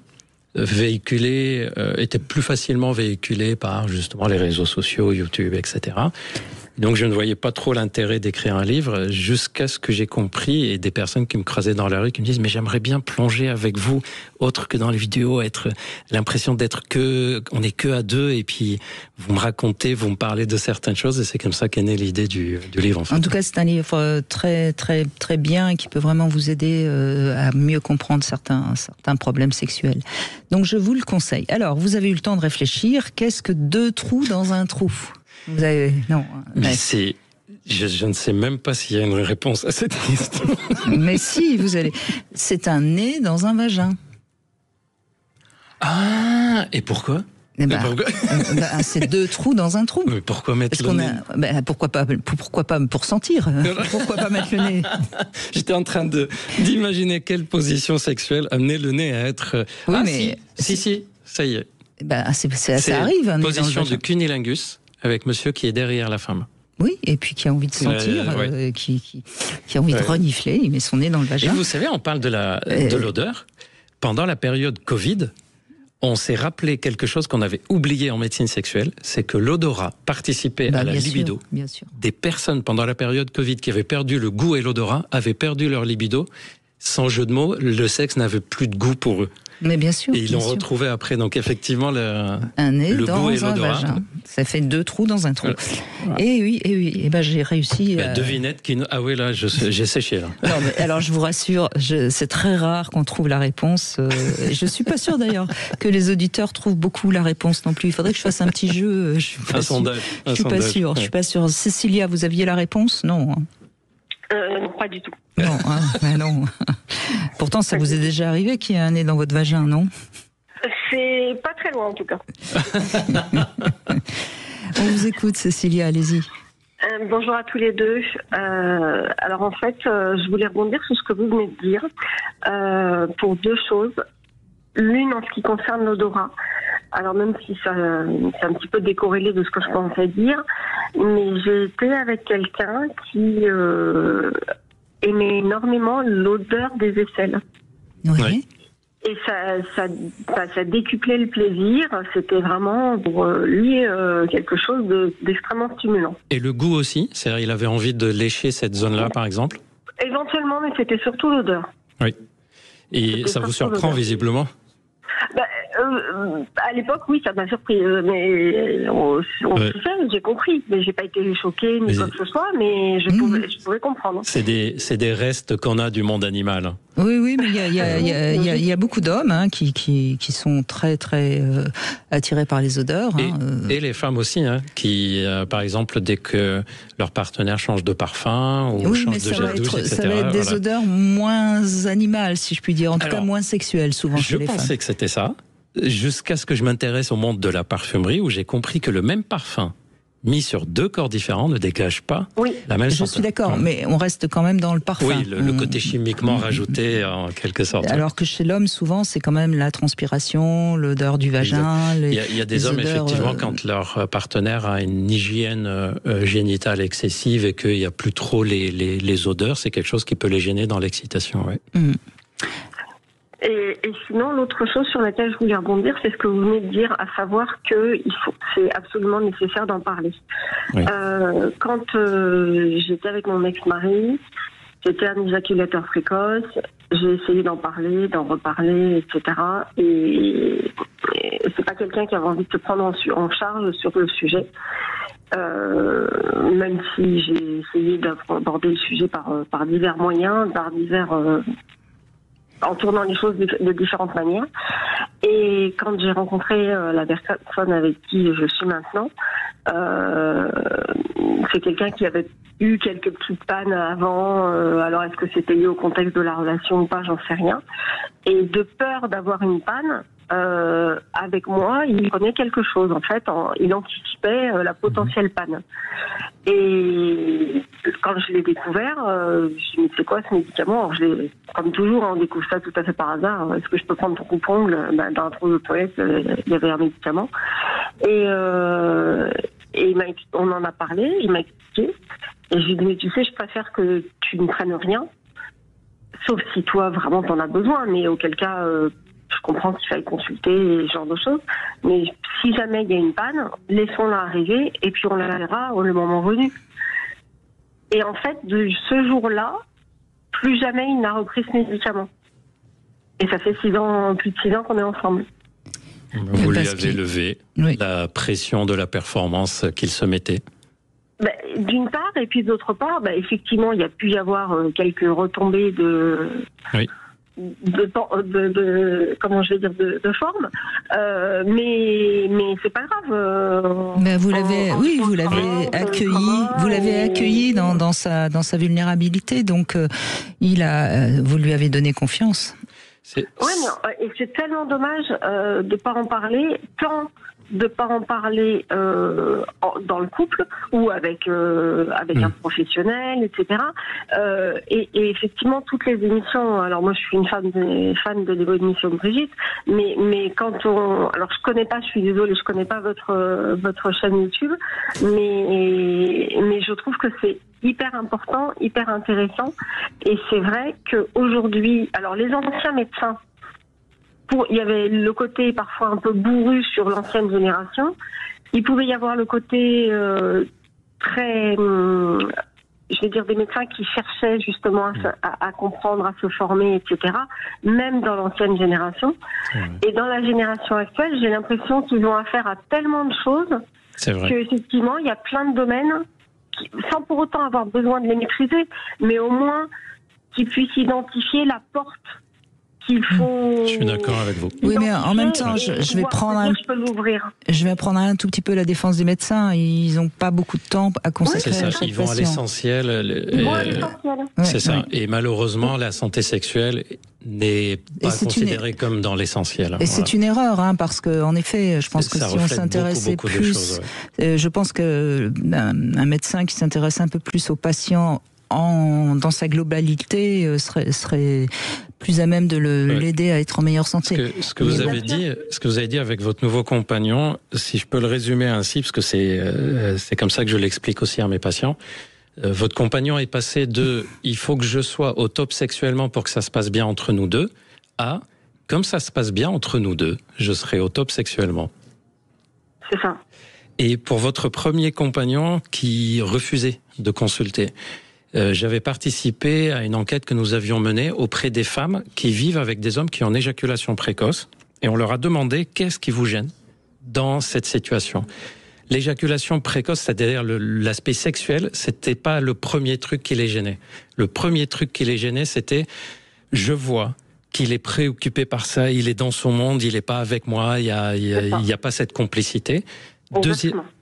véhiculées étaient plus facilement véhiculées par justement les réseaux sociaux, YouTube, etc. Donc je ne voyais pas trop l'intérêt d'écrire un livre jusqu'à ce que j'ai compris, et des personnes qui me croisaient dans la rue qui me disent mais j'aimerais bien plonger avec vous autre que dans les vidéos, être l'impression on est que à deux et puis vous me racontez, vous me parlez de certaines choses, et c'est comme ça qu'est née l'idée du livre. En tout cas, c'est un livre très très très bien et qui peut vraiment vous aider à mieux comprendre certains problèmes sexuels. Donc je vous le conseille. Alors vous avez eu le temps de réfléchir. Qu'est-ce que 2 trous dans un trou ? Vous avez... Non. Mais je ne sais même pas s'il y a une réponse à cette question. Mais si, vous allez... C'est un nez dans un vagin. Ah, et pourquoi ? C'est 2 trous dans un trou. Mais pourquoi mettre le nez ? Pourquoi pas pour sentir ? Pourquoi pas mettre le nez ? J'étais en train d'imaginer quelle position sexuelle amener le nez à être... Oui, mais... Si, ça y est. Ça arrive. Une position de cunilingus avec monsieur qui est derrière la femme. Oui, et puis qui a envie de sentir, qui a envie de renifler, il met son nez dans le vagin. Et vous savez, on parle de l'odeur. Pendant la période Covid, on s'est rappelé quelque chose qu'on avait oublié en médecine sexuelle, c'est que l'odorat participait à la libido. Bien sûr. Des personnes pendant la période Covid qui avaient perdu le goût et l'odorat avaient perdu leur libido. Sans jeu de mots, le sexe n'avait plus de goût pour eux. Mais bien sûr. Et ils l'ont retrouvé après, donc effectivement, un nez le dans goût et un l'odorat. Vagin. Ça fait 2 trous dans un trou. Voilà. Et oui. Et j'ai réussi. Devinette qui. Ah oui, là, j'ai séché là. Non, mais alors je vous rassure, c'est très rare qu'on trouve la réponse. Je suis pas sûre d'ailleurs que les auditeurs trouvent beaucoup la réponse non plus. Il faudrait que je fasse un petit jeu. Je suis pas sondage. Je suis pas sûre. Cécilia, vous aviez la réponse ? Non. Non, pas du tout. Non, non. Pourtant, ça vous est déjà arrivé qu'il y ait un nez dans votre vagin, non ? C'est pas très loin, en tout cas. On vous écoute, Cécilia, allez-y. Bonjour à tous les deux. Alors en fait, je voulais rebondir sur ce que vous venez de dire pour deux choses. L'une en ce qui concerne l'odorat. Alors même si c'est un petit peu décorrélé de ce que je pensais dire, mais j'ai été avec quelqu'un qui aimait énormément l'odeur des aisselles. Oui. Et ça décuplait le plaisir. C'était vraiment pour lui quelque chose d'extrêmement stimulant. Et le goût aussi? C'est-à-dire, il avait envie de lécher cette zone-là, par exemple? Éventuellement, mais c'était surtout l'odeur. Oui. Et ça vous surprend visiblement? À l'époque, oui, ça m'a surpris. Mais j'ai compris. Mais j'ai pas été choquée ni quoi que ce soit, mais je pouvais comprendre. C'est des restes qu'on a du monde animal. Oui, mais il y a beaucoup d'hommes qui sont très très attirés par les odeurs. Et les femmes aussi, qui, par exemple, dès que leur partenaire change de parfum ou change de gel douche, etc. Ça va être des odeurs moins animales, si je puis dire, en tout cas moins sexuelles, souvent chez les femmes. Je pensais que c'était ça, jusqu'à ce que je m'intéresse au monde de la parfumerie, où j'ai compris que le même parfum mis sur deux corps différents ne dégage pas la même senteur. Je suis d'accord, mais on reste quand même dans le parfum. Oui, le côté chimiquement rajouté en quelque sorte. Alors que chez l'homme, souvent, c'est quand même la transpiration, l'odeur du vagin. Il y a des hommes, effectivement, quand leur partenaire a une hygiène génitale excessive et qu'il n'y a plus trop les odeurs, c'est quelque chose qui peut les gêner dans l'excitation. Ouais. Et sinon, l'autre chose sur laquelle je voulais rebondir, c'est ce que vous venez de dire, à savoir que c'est absolument nécessaire d'en parler. Oui. Quand j'étais avec mon ex-mari, j'étais un éjaculateur précoce, j'ai essayé d'en parler, d'en reparler, etc. Et c'est pas quelqu'un qui avait envie de se prendre en charge sur le sujet. Même si j'ai essayé d'aborder le sujet par divers moyens, en tournant les choses de différentes manières. Et quand j'ai rencontré la personne avec qui je suis maintenant, c'est quelqu'un qui avait eu quelques petites pannes avant. Alors est-ce que c'était lié au contexte de la relation ou pas, j'en sais rien. Et de peur d'avoir une panne, avec moi, il prenait quelque chose. En fait, il anticipait la potentielle panne. Et quand je l'ai découvert, je me suis dit, mais c'est quoi ce médicament? Alors, comme toujours, on découvre ça tout à fait par hasard. Est-ce que je peux prendre ton coupe-ongle? Dans un trou de toilette, il y avait un médicament. Et on en a parlé, il m'a expliqué. Et je lui ai dit, mais tu sais, je préfère que tu ne prennes rien, sauf si toi, vraiment, t'en as besoin. Mais auquel cas... je comprends qu'il faille consulter et ce genre de choses, mais si jamais il y a une panne, laissons-la arriver et puis on la verra le moment venu. Et en fait, de ce jour-là, plus jamais il n'a repris ce médicament. Et ça fait plus de 6 ans qu'on est ensemble. Vous lui avez levé la pression de la performance qu'il se mettait. D'une part, et puis d'autre part, effectivement, il y a pu y avoir quelques retombées de... Oui. Comment je vais dire de forme, mais c'est pas grave. Mais vous l'avez accueilli dans sa vulnérabilité, donc vous lui avez donné confiance. Oui, mais c'est tellement dommage de pas en parler, de pas en parler dans le couple ou avec un professionnel, etc. Et effectivement, toutes les émissions. Alors moi, je suis une fan de l'émission de Brigitte, mais quand alors je connais pas, je suis désolée, je connais pas votre chaîne YouTube, mais je trouve que c'est hyper important, hyper intéressant, et c'est vrai qu'aujourd'hui, alors les anciens médecins. Il y avait le côté parfois un peu bourru sur l'ancienne génération. Il pouvait y avoir le côté très, je vais dire, des médecins qui cherchaient justement à comprendre, à se former, etc. Même dans l'ancienne génération. Et dans la génération actuelle, j'ai l'impression qu'ils ont affaire à tellement de choses qu'effectivement, il y a plein de domaines sans pour autant avoir besoin de les maîtriser, mais au moins qu'ils puissent identifier la porte qu'il faut... Je suis d'accord avec vous. Oui, mais en même temps, je vais prendre un tout petit peu la défense des médecins. Ils n'ont pas beaucoup de temps à consacrer à chaque patient. Ils vont à l'essentiel. C'est ça. Et malheureusement, la santé sexuelle n'est pas considéré comme dans l'essentiel. Et c'est une erreur, hein, parce que en effet, je pense que si on s'intéressait plus, choses, je pense que un médecin qui s'intéresse un peu plus aux patients dans sa globalité serait plus à même de l'aider à être en meilleure santé. Ce que vous avez dit avec votre nouveau compagnon, si je peux le résumer ainsi, parce que c'est comme ça que je l'explique aussi à mes patients. Votre compagnon est passé de « il faut que je sois au top sexuellement pour que ça se passe bien entre nous deux » à « comme ça se passe bien entre nous deux, je serai au top sexuellement ». C'est ça. Et pour votre premier compagnon qui refusait de consulter, j'avais participé à une enquête que nous avions menée auprès des femmes qui vivent avec des hommes qui ont éjaculation précoce, et on leur a demandé « qu'est-ce qui vous gêne dans cette situation ?» L'éjaculation précoce, c'est-à-dire l'aspect sexuel, c'était pas le premier truc qui les gênait. Le premier truc qui les gênait, c'était je vois qu'il est préoccupé par ça, il est dans son monde, il est pas avec moi, il y a pas cette complicité.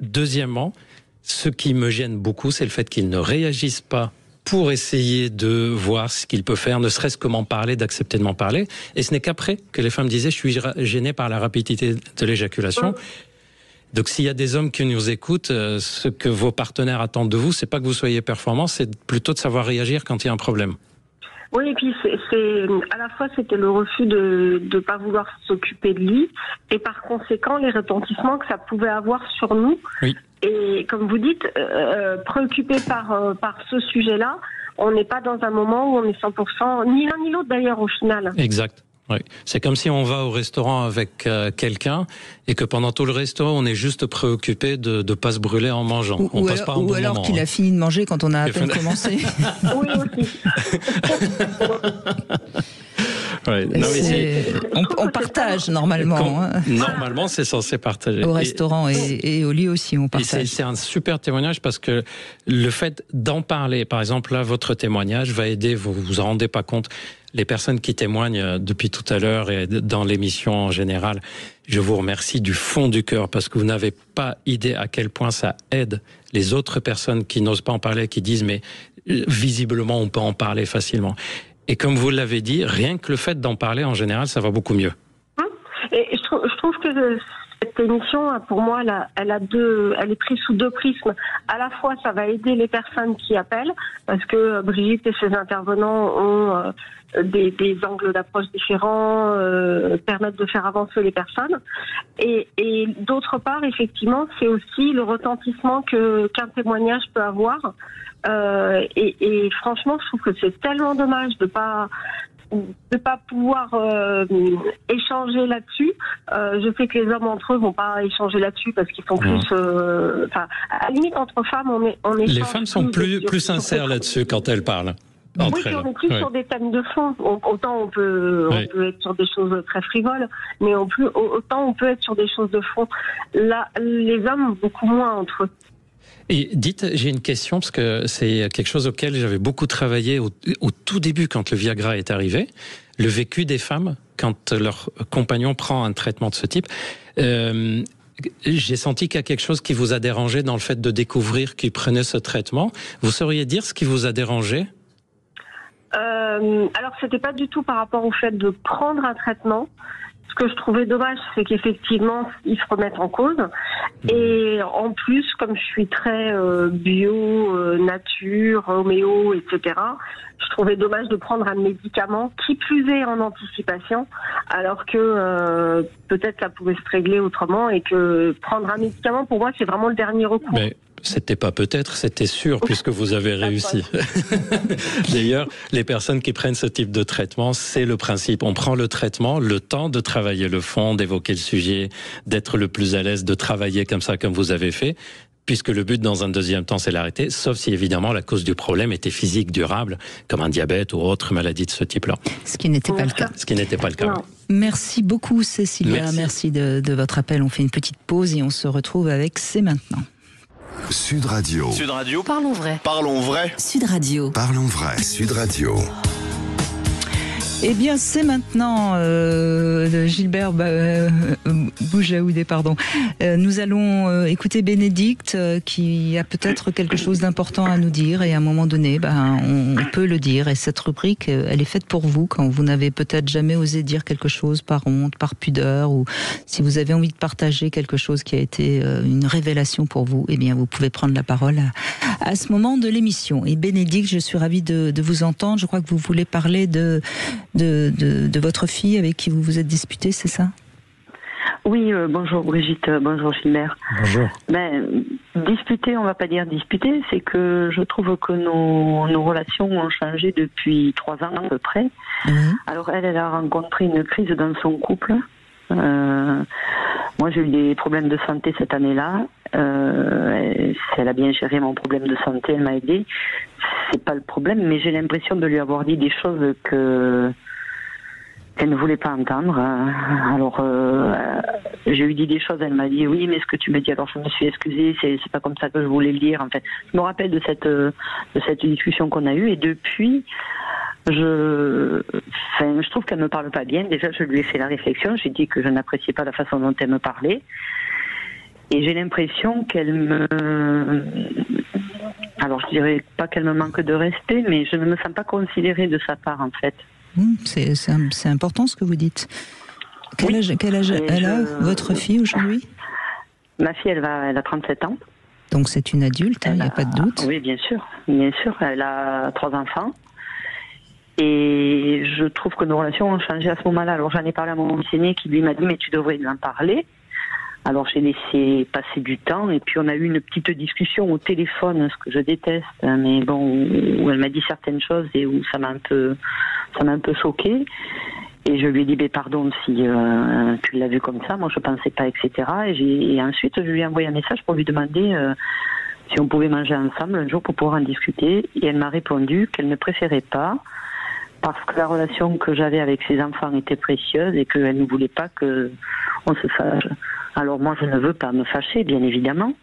Deuxièmement, ce qui me gêne beaucoup, c'est le fait qu'il ne réagisse pas pour essayer de voir ce qu'il peut faire, ne serait-ce que m'en parler, d'accepter de m'en parler. Et ce n'est qu'après que les femmes disaient je suis gêné par la rapidité de l'éjaculation. Donc s'il y a des hommes qui nous écoutent, ce que vos partenaires attendent de vous, c'est pas que vous soyez performants, c'est plutôt de savoir réagir quand il y a un problème. Oui, et puis à la fois c'était le refus de pas vouloir s'occuper de lui, et par conséquent les retentissements que ça pouvait avoir sur nous. Oui. Et comme vous dites, préoccupé par ce sujet-là, on n'est pas dans un moment où on est 100%, ni l'un ni l'autre d'ailleurs au final. Exact. Oui. C'est comme si on va au restaurant avec quelqu'un et que pendant tout le resto, on est juste préoccupé de ne pas se brûler en mangeant. Ou alors qu'il a fini de manger quand on a à peine commencé. Oui, aussi. Ouais. Non, on partage normalement. Normalement, c'est censé partager. Au restaurant et au lit aussi, on partage. C'est un super témoignage parce que le fait d'en parler, par exemple, là, votre témoignage va aider, vous vous en rendez pas compte, les personnes qui témoignent depuis tout à l'heure et dans l'émission en général. Je vous remercie du fond du cœur parce que vous n'avez pas idée à quel point ça aide les autres personnes qui n'osent pas en parler, qui disent mais visiblement on peut en parler facilement. Et comme vous l'avez dit, rien que le fait d'en parler en général, ça va beaucoup mieux. Et je trouve que cette émission, pour moi, elle est prise sous deux prismes. À la fois, ça va aider les personnes qui appellent, parce que Brigitte et ses intervenants ont des angles d'approche différents, permettent de faire avancer les personnes. Et d'autre part, effectivement, c'est aussi le retentissement qu'un témoignage peut avoir. Et franchement, je trouve que c'est tellement dommage de pas pouvoir échanger là-dessus. Je sais que les hommes entre eux vont pas échanger là-dessus parce qu'ils sont plus... à la limite, entre femmes, on échange... Les femmes sont plus sincères là-dessus quand elles parlent. Oui, puis on est plus sur des thèmes de fond. Autant on peut être sur des choses très frivoles, mais autant on peut être sur des choses de fond. Là, les hommes, beaucoup moins entre eux. Et dites, j'ai une question, parce que c'est quelque chose auquel j'avais beaucoup travaillé au tout début quand le Viagra est arrivé, le vécu des femmes quand leur compagnon prend un traitement de ce type. J'ai senti qu'il y a quelque chose qui vous a dérangé dans le fait de découvrir qu'il prenait ce traitement. Vous sauriez dire ce qui vous a dérangé ? Alors, c'était pas du tout par rapport au fait de prendre un traitement. Ce que je trouvais dommage, c'est qu'effectivement, ils se remettent en cause. Et en plus, comme je suis très bio, nature, homéo, etc., je trouvais dommage de prendre un médicament qui plus est en anticipation, alors que peut-être ça pouvait se régler autrement et que prendre un médicament, pour moi, c'est vraiment le dernier recours. Mais c'était pas peut-être, c'était sûr, puisque vous avez réussi. D'ailleurs, les personnes qui prennent ce type de traitement, c'est le principe. On prend le traitement, le temps de travailler le fond, d'évoquer le sujet, d'être le plus à l'aise, de travailler comme ça, comme vous avez fait, puisque le but, dans un deuxième temps, c'est l'arrêter, sauf si, évidemment, la cause du problème était physique, durable, comme un diabète ou autre maladie de ce type-là. Ce qui n'était pas le cas. Ce qui n'était pas le cas. Merci beaucoup, Cécilia. Merci de votre appel. On fait une petite pause et on se retrouve avec C'est maintenant. Sud Radio. Sud Radio. Parlons vrai. Parlons vrai. Sud Radio. Parlons vrai. Sud Radio. Eh bien, c'est maintenant Gilbert Boujaoudé, pardon. Nous allons écouter Bénédicte qui a peut-être quelque chose d'important à nous dire et à un moment donné, on peut le dire. Et cette rubrique, elle est faite pour vous quand vous n'avez peut-être jamais osé dire quelque chose par honte, par pudeur, ou si vous avez envie de partager quelque chose qui a été une révélation pour vous, eh bien, vous pouvez prendre la parole à ce moment de l'émission. Et Bénédicte, je suis ravie de vous entendre. Je crois que vous voulez parler de votre fille avec qui vous vous êtes disputée, c'est ça? Oui, bonjour Brigitte, bonjour Gilbert. Bonjour. Disputer, on va pas dire disputer, c'est que je trouve que nos relations ont changé depuis 3 ans à peu près. Alors elle a rencontré une crise dans son couple. Moi j'ai eu des problèmes de santé cette année-là. Elle a bien géré mon problème de santé, elle m'a aidé. C'est pas le problème, mais j'ai l'impression de lui avoir dit des choses qu'elle ne voulait pas entendre. Alors, je lui dis des choses, elle m'a dit oui, mais ce que tu me dis, alors je me suis excusée, c'est pas comme ça que je voulais le dire. En fait, je me rappelle de cette discussion qu'on a eue, et depuis, je trouve qu'elle me parle pas bien. Déjà, je lui ai fait la réflexion, j'ai dit que je n'appréciais pas la façon dont elle me parlait. Et j'ai l'impression qu'elle me... Alors, je dirais pas qu'elle me manque de respect, mais je ne me sens pas considérée de sa part, en fait. C'est important ce que vous dites. Quel âge elle a, votre fille, aujourd'hui? Ma fille, elle a 37 ans. Donc c'est une adulte, il n'y a pas de doute. Oui, bien sûr. Bien sûr, elle a 3 enfants. Et je trouve que nos relations ont changé à ce moment-là. Alors j'en ai parlé à mon aîné qui lui m'a dit « mais tu devrais lui en parler ». Alors j'ai laissé passer du temps et puis on a eu une petite discussion au téléphone, ce que je déteste, mais bon, où elle m'a dit certaines choses et où ça m'a un peu choquée. Et je lui ai dit pardon si tu l'as vu comme ça, moi je pensais pas, etc. Et ensuite je lui ai envoyé un message pour lui demander si on pouvait manger ensemble un jour pour pouvoir en discuter. Et elle m'a répondu qu'elle ne préférait pas parce que la relation que j'avais avec ses enfants était précieuse et qu'elle ne voulait pas qu'on se fâche. Alors moi, je ne veux pas me fâcher, bien évidemment,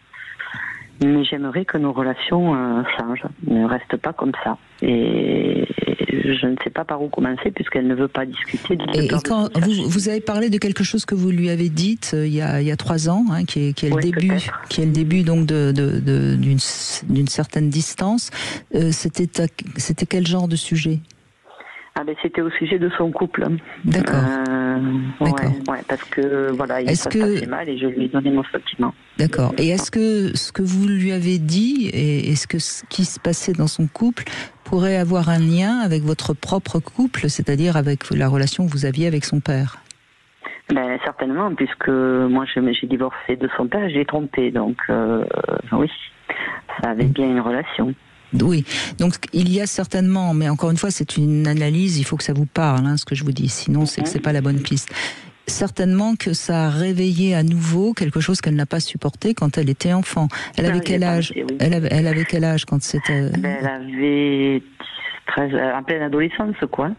mais j'aimerais que nos relations changent, ne restent pas comme ça. Et je ne sais pas par où commencer, puisqu'elle ne veut pas discuter. Et quand vous avez parlé de quelque chose que vous lui avez dit il y a 3 ans, hein, qui est le début donc d'une certaine distance. C'était quel genre de sujet? C'était au sujet de son couple. D'accord. Ouais, parce que voilà, il se passait mal et je lui ai donné mon sentiment. D'accord. Et est-ce que ce que vous lui avez dit et ce qui se passait dans son couple pourrait avoir un lien avec votre propre couple, c'est-à-dire avec la relation que vous aviez avec son père? Certainement, puisque moi j'ai divorcé de son père, j'ai trompé, donc oui, ça avait bien une relation. Oui, donc il y a certainement, mais encore une fois c'est une analyse, il faut que ça vous parle, hein, ce que je vous dis, sinon c'est que c'est pas la bonne piste. Certainement que ça a réveillé à nouveau quelque chose qu'elle n'a pas supporté quand elle était enfant. Elle avait quel âge? Elle avait quel âge quand c'était? Elle avait 13, en pleine adolescence, quoi.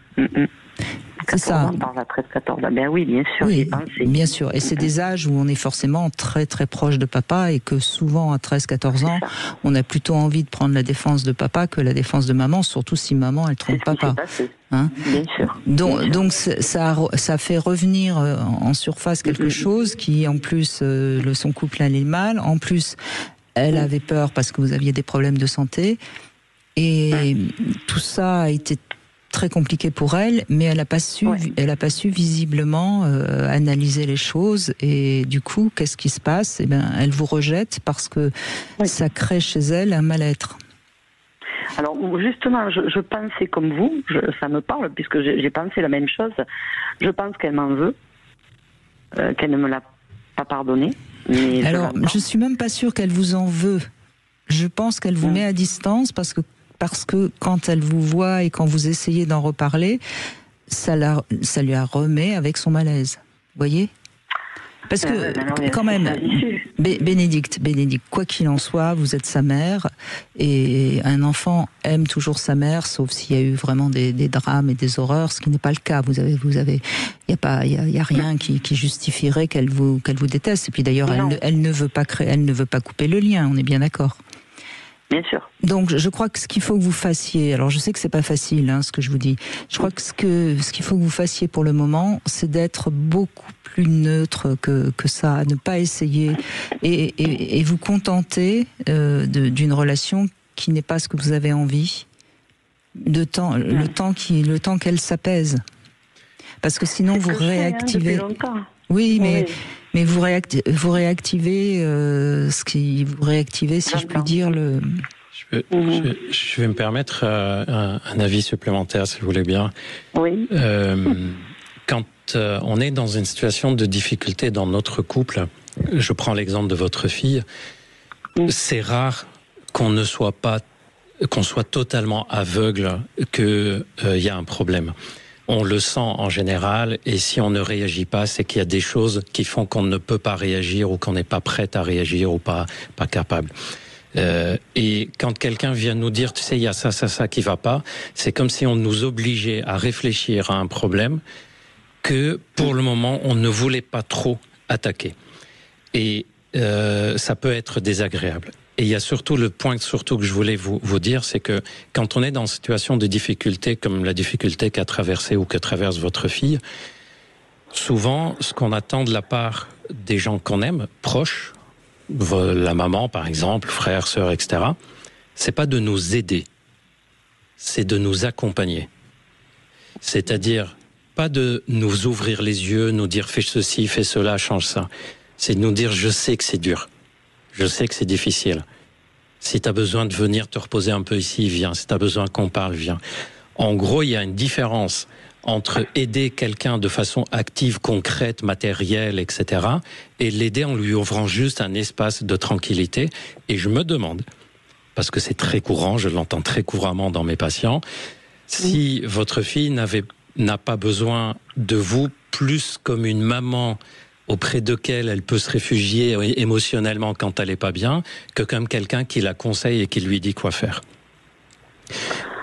C'est ça. Par la 13-14 ans. Ben oui, bien sûr. Oui, bien sûr. Et c'est des âges où on est forcément très très proche de papa et que souvent à 13-14 ans, on a plutôt envie de prendre la défense de papa que la défense de maman, surtout si maman elle trompe papa. Hein? Bien sûr. Donc ça fait revenir en surface quelque chose qui en plus son couple allait mal. En plus, elle avait peur parce que vous aviez des problèmes de santé et tout ça a été très compliqué pour elle, mais elle n'a pas su visiblement analyser les choses et du coup, qu'est-ce qui se passe? Elle vous rejette parce que ça crée chez elle un mal-être. Alors justement, je pensais comme vous, ça me parle puisque j'ai pensé la même chose. Je pense qu'elle m'en veut, qu'elle ne me l'a pas pardonné. Mais alors, je suis même pas sûre qu'elle vous en veut. Je pense qu'elle vous met à distance parce que quand elle vous voit et quand vous essayez d'en reparler, ça lui la remet avec son malaise. Vous voyez? Parce que, quand même, Bénédicte, quoi qu'il en soit, vous êtes sa mère, et un enfant aime toujours sa mère, sauf s'il y a eu vraiment des drames et des horreurs, ce qui n'est pas le cas. Il y a rien qui justifierait qu'elle vous déteste. Et puis d'ailleurs, elle ne veut pas couper le lien. On est bien d'accord. Bien sûr. Donc, je crois que ce qu'il faut que vous fassiez, alors je sais que c'est pas facile, ce que je vous dis. Je crois que ce qu'il faut que vous fassiez pour le moment, c'est d'être beaucoup plus neutre que ça, ne pas essayer et vous contenter d'une relation qui n'est pas ce que vous avez envie, le temps qu'elle s'apaise. Parce que sinon vous réactivez. Oui, mais vous réactivez si je puis dire le. Je vais me permettre un avis supplémentaire, si vous voulez bien. Oui. Quand on est dans une situation de difficulté dans notre couple, je prends l'exemple de votre fille, c'est rare qu'on soit totalement aveugle qu'il y a un problème. On le sent en général, et si on ne réagit pas, c'est qu'il y a des choses qui font qu'on ne peut pas réagir ou qu'on n'est pas prête à réagir ou pas capable. Et quand quelqu'un vient nous dire, tu sais, il y a ça qui va pas, c'est comme si on nous obligeait à réfléchir à un problème que, pour le moment, on ne voulait pas trop attaquer. Et ça peut être désagréable. Et il y a surtout le point que je voulais vous dire, c'est que quand on est dans une situation de difficulté, comme la difficulté qu'a traversée ou que traverse votre fille, souvent, ce qu'on attend de la part des gens qu'on aime, proches, la maman par exemple, frère, sœur, etc., c'est pas de nous aider, c'est de nous accompagner. C'est-à-dire, pas de nous ouvrir les yeux, nous dire fais ceci, fais cela, change ça. C'est de nous dire je sais que c'est dur. Je sais que c'est difficile. Si tu as besoin de venir te reposer un peu ici, viens. Si tu as besoin qu'on parle, viens. En gros, il y a une différence entre aider quelqu'un de façon active, concrète, matérielle, etc., et l'aider en lui ouvrant juste un espace de tranquillité. Et je me demande, parce que c'est très courant, je l'entends très couramment dans mes patients, si votre fille n'a pas besoin de vous plus comme une maman auprès de laquelle elle peut se réfugier émotionnellement quand elle n'est pas bien, que comme quelqu'un qui la conseille et qui lui dit quoi faire.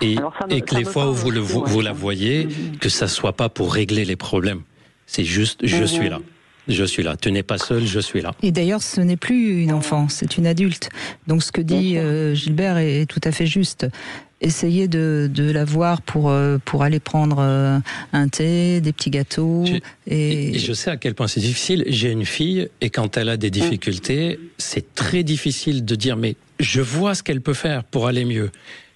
Et que les fois où vous la voyez, que ça ne soit pas pour régler les problèmes. C'est juste, je suis là. Je suis là. Tu n'es pas seul, je suis là. Et d'ailleurs, ce n'est plus une enfant, c'est une adulte. Donc ce que dit Gilbert est tout à fait juste. Essayez de la voir pour aller prendre un thé, des petits gâteaux. Et je sais à quel point c'est difficile. J'ai une fille et quand elle a des difficultés, c'est très difficile de dire mais je vois ce qu'elle peut faire pour aller mieux.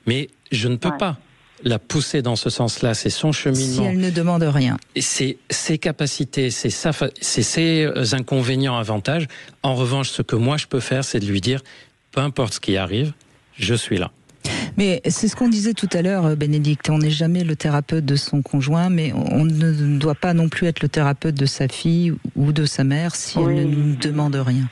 Mais je ne peux pas la pousser dans ce sens-là. C'est son cheminement. Si elle ne demande rien. Et c'est ses capacités, c'est ses inconvénients, avantages. En revanche, ce que moi je peux faire, c'est de lui dire peu importe ce qui arrive, je suis là. Mais c'est ce qu'on disait tout à l'heure, Bénédicte, on n'est jamais le thérapeute de son conjoint, mais on ne doit pas non plus être le thérapeute de sa fille ou de sa mère si elle ne nous demande rien.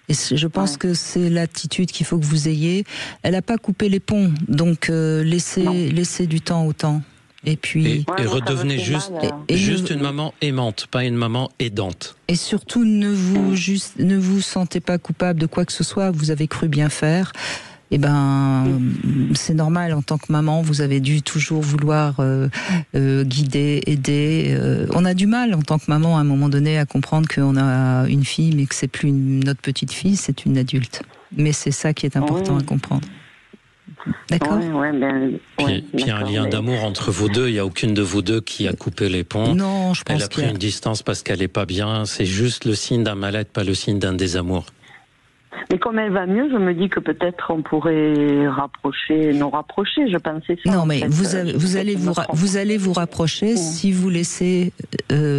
Et je pense que c'est l'attitude qu'il faut que vous ayez. Elle n'a pas coupé les ponts, donc laissez du temps au temps. Et puis et redevenez juste une maman aimante, pas une maman aidante. Et surtout, ne vous sentez pas coupable de quoi que ce soit, vous avez cru bien faire. Eh ben, c'est normal, en tant que maman, vous avez dû toujours vouloir guider, aider. On a du mal, en tant que maman, à un moment donné, à comprendre qu'on a une fille, mais que c'est plus notre petite fille, c'est une adulte. Mais c'est ça qui est important à comprendre. D'accord ? Puis il y a un lien d'amour entre vous deux. Il n'y a aucune de vous deux qui a coupé les ponts. Non, je pense Elle a pris une distance parce qu'elle n'est pas bien. C'est juste le signe d'un mal-être, pas le signe d'un désamour. Mais comme elle va mieux, je me dis que peut-être on pourrait nous rapprocher, je pensais ça. Non, mais vous allez vous rapprocher si vous laissez,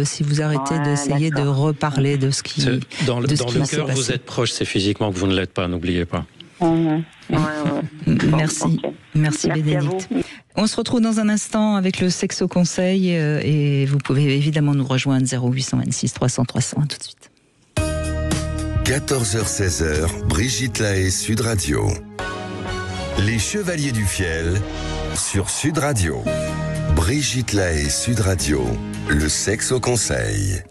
si vous arrêtez d'essayer de reparler de ce qui dans le cœur, vous êtes proche, c'est physiquement que vous ne l'êtes pas, n'oubliez pas. Merci. Merci Bénédicte. On se retrouve dans un instant avec le Sexo Conseil et vous pouvez évidemment nous rejoindre 0826 300 300 tout de suite. 14h-16h, Brigitte Lahaie, Sud Radio. Les Chevaliers du Fiel sur Sud Radio. Brigitte Lahaie, Sud Radio, le Sexo Conseil.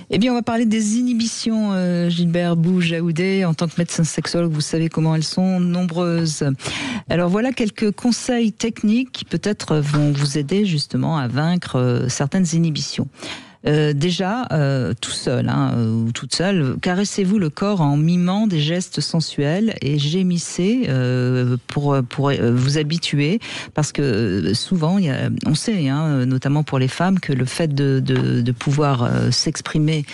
Eh bien, on va parler des inhibitions, Gilbert Boujaoudé. En tant que médecin sexologue, vous savez comment elles sont nombreuses. Alors voilà quelques conseils techniques qui peut-être vont vous aider justement à vaincre certaines inhibitions. Déjà, tout seul ou toute seule, caressez-vous le corps en mimant des gestes sensuels et gémissez pour vous habituer, parce que souvent, on sait, notamment pour les femmes, que le fait de pouvoir s'exprimer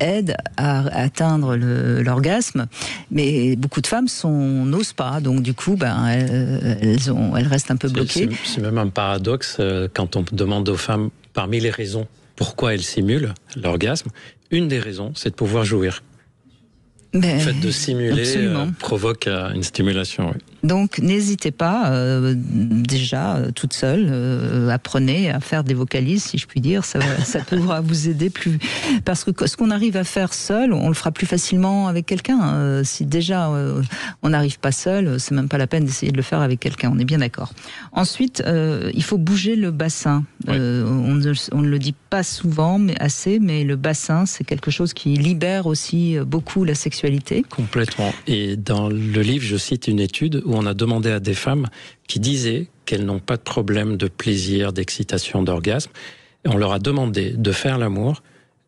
aide à atteindre l'orgasme, mais beaucoup de femmes n'osent pas, donc du coup elles restent un peu bloquées. C'est même un paradoxe quand on demande aux femmes parmi les raisons pourquoi elles simulent l'orgasme, une des raisons c'est de pouvoir jouir. Le fait de simuler provoque une stimulation. Oui. Donc n'hésitez pas, déjà toute seule, apprenez à faire des vocalises, si je puis dire, ça pourra vous aider plus. Parce que ce qu'on arrive à faire seul, on le fera plus facilement avec quelqu'un. Si déjà on n'arrive pas seul, c'est même pas la peine d'essayer de le faire avec quelqu'un, on est bien d'accord. Ensuite, il faut bouger le bassin. Oui. On ne le dit pas souvent, mais assez, mais le bassin, c'est quelque chose qui libère aussi beaucoup la sexualité. Complètement. Et dans le livre, je cite une étude où on a demandé à des femmes qui disaient qu'elles n'ont pas de problème de plaisir, d'excitation, d'orgasme. Et on leur a demandé de faire l'amour,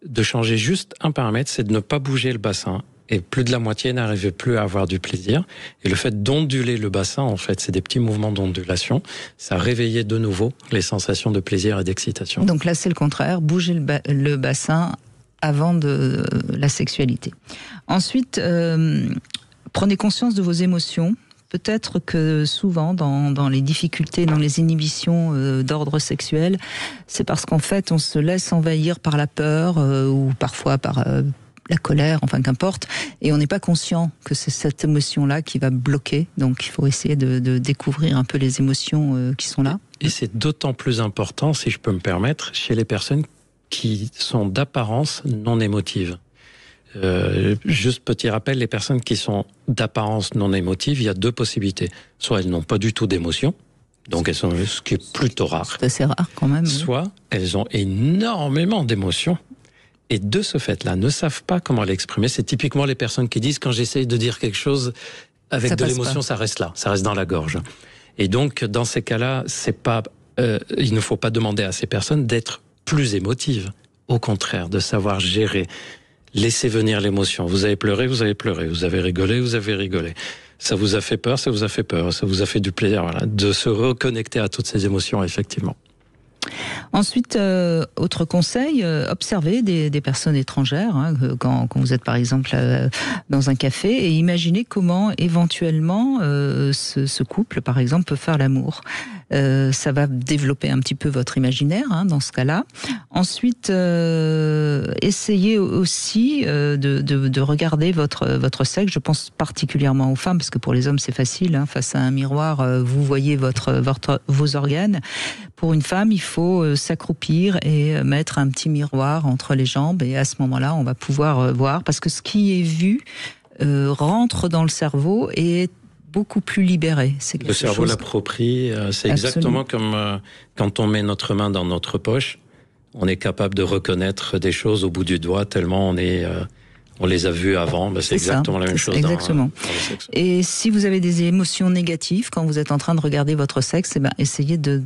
de changer juste un paramètre, c'est de ne pas bouger le bassin. Et plus de la moitié n'arrivait plus à avoir du plaisir. Et le fait d'onduler le bassin, en fait, c'est des petits mouvements d'ondulation, ça réveillait de nouveau les sensations de plaisir et d'excitation. Donc là, c'est le contraire, bouger le bassin avant de la sexualité. Ensuite, prenez conscience de vos émotions. Peut-être que souvent, dans les difficultés, dans les inhibitions d'ordre sexuel, c'est parce qu'en fait, on se laisse envahir par la peur ou parfois par la colère, enfin qu'importe, et on n'est pas conscient que c'est cette émotion-là qui va bloquer. Donc, il faut essayer de découvrir un peu les émotions qui sont là. Et c'est d'autant plus important, si je peux me permettre, chez les personnes qui sont d'apparence non émotives. Juste petit rappel, les personnes qui sont d'apparence non émotive, il y a deux possibilités. Soit elles n'ont pas du tout d'émotion, donc elles sont, ce qui est plutôt rare. C'est assez rare quand même. Soit elles ont énormément d'émotions et de ce fait-là ne savent pas comment l'exprimer. C'est typiquement les personnes qui disent quand j'essaye de dire quelque chose avec de l'émotion, ça reste là, ça reste dans la gorge. Et donc dans ces cas-là, il ne faut pas demander à ces personnes d'être plus émotives. Au contraire, de savoir gérer. Laissez venir l'émotion. Vous avez pleuré, vous avez pleuré. Vous avez rigolé, vous avez rigolé. Ça vous a fait peur, ça vous a fait peur. Ça vous a fait du plaisir. Voilà. De se reconnecter à toutes ces émotions, effectivement. Ensuite, autre conseil, observez des personnes étrangères quand vous êtes par exemple dans un café et imaginez comment éventuellement ce couple par exemple peut faire l'amour. Ça va développer un petit peu votre imaginaire dans ce cas-là. Ensuite, essayez aussi de regarder votre sexe. Je pense particulièrement aux femmes parce que pour les hommes c'est facile. Face à un miroir, vous voyez vos organes. Pour une femme, il faut s'accroupir et mettre un petit miroir entre les jambes et à ce moment-là, on va pouvoir voir parce que ce qui est vu rentre dans le cerveau et est beaucoup plus libéré. Le cerveau l'approprie. C'est exactement comme quand on met notre main dans notre poche, on est capable de reconnaître des choses au bout du doigt tellement on les a vues avant. C'est exactement la même chose. Exactement. Dans le sexe. Et si vous avez des émotions négatives quand vous êtes en train de regarder votre sexe, essayez de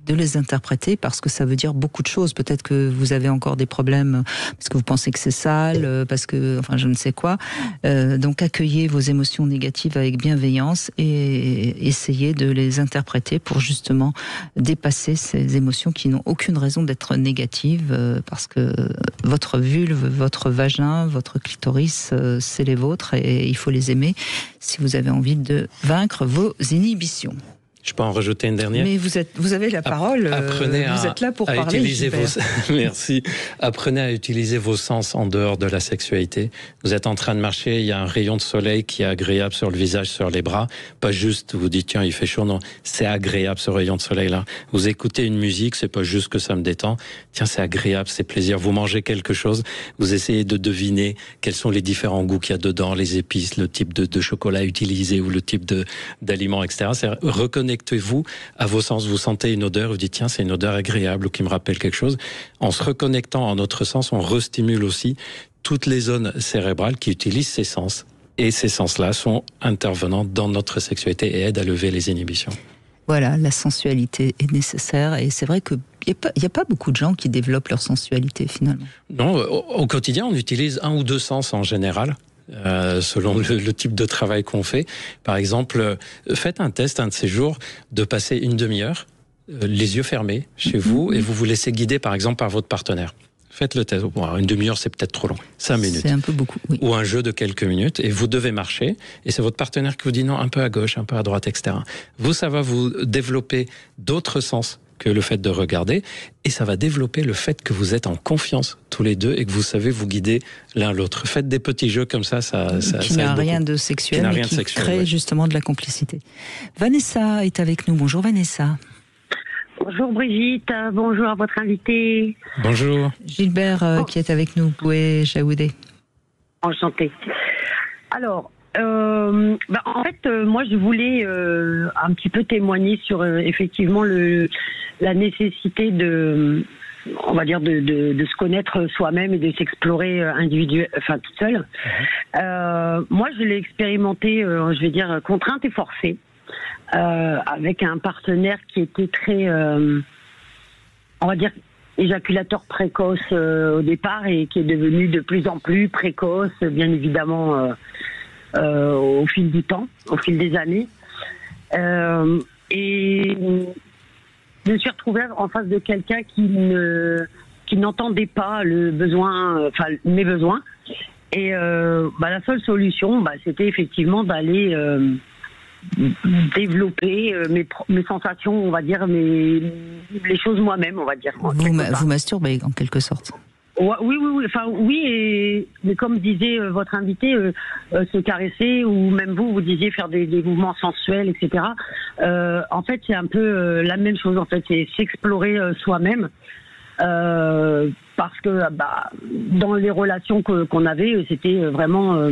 les interpréter parce que ça veut dire beaucoup de choses. Peut-être que vous avez encore des problèmes parce que vous pensez que c'est sale, parce que, je ne sais quoi. Donc accueillez vos émotions négatives avec bienveillance et essayez de les interpréter pour justement dépasser ces émotions qui n'ont aucune raison d'être négatives parce que votre vulve, votre vagin, votre clitoris, c'est les vôtres et il faut les aimer si vous avez envie de vaincre vos inhibitions. Je peux en rajouter une dernière. Mais vous avez la parole. Vous êtes là pour parler. Merci. Apprenez à utiliser vos sens en dehors de la sexualité. Vous êtes en train de marcher, il y a un rayon de soleil qui est agréable sur le visage, sur les bras. Pas juste vous dites tiens il fait chaud, non. C'est agréable ce rayon de soleil là. Vous écoutez une musique, c'est pas juste que ça me détend. Tiens c'est agréable, c'est plaisir. Vous mangez quelque chose, vous essayez de deviner quels sont les différents goûts qu'il y a dedans, les épices, le type de chocolat utilisé ou le type d'aliments, etc. C'est reconnectez-vous à vos sens. Vous sentez une odeur, vous dites tiens c'est une odeur agréable ou qui me rappelle quelque chose. En se reconnectant à notre sens, on restimule aussi toutes les zones cérébrales qui utilisent ces sens. Et ces sens-là sont intervenants dans notre sexualité et aident à lever les inhibitions. Voilà, la sensualité est nécessaire et c'est vrai qu'il n'y a pas beaucoup de gens qui développent leur sensualité finalement. Non, au quotidien, on utilise 1 ou 2 sens en général. Selon le type de travail qu'on fait. Par exemple, faites un test un de ces jours de passer une demi-heure, les yeux fermés chez vous, et vous vous laissez guider par exemple par votre partenaire. Faites le test. Bon, une demi-heure, c'est peut-être trop long. 5 minutes. C'est un peu beaucoup, oui. Ou un jeu de quelques minutes, et vous devez marcher, et c'est votre partenaire qui vous dit non, un peu à gauche, un peu à droite, etc. Vous, ça va vous développer d'autres sens que le fait de regarder, et ça va développer le fait que vous êtes en confiance tous les deux et que vous savez vous guider l'un l'autre. Faites des petits jeux comme ça qui n'a rien de sexuel, mais qui crée justement de la complicité. Vanessa est avec nous. Bonjour Vanessa. Bonjour Brigitte, bonjour à votre invité. Bonjour. Gilbert qui est avec nous, Boué Jaoudé. Enchanté. Alors, en fait, moi je voulais un petit peu témoigner sur effectivement la nécessité de, on va dire, de se connaître soi-même et de s'explorer toute seule. Moi je l'ai expérimenté, je vais dire, contrainte et forcée. Avec un partenaire qui était très, on va dire, éjaculateur précoce au départ et qui est devenu de plus en plus précoce, bien évidemment, au fil du temps, au fil des années. Et je me suis retrouvée en face de quelqu'un qui n'entendait pas mes besoins. Et la seule solution, c'était effectivement d'aller développer mes sensations, on va dire, les choses moi-même, on va dire. Vous masturbez en quelque sorte. Oui. Enfin, oui, mais comme disait votre invité, se caresser, ou même vous disiez faire des mouvements sensuels, etc. En fait, c'est un peu la même chose. En fait, c'est s'explorer soi-même. Parce que dans les relations qu'on avait, c'était vraiment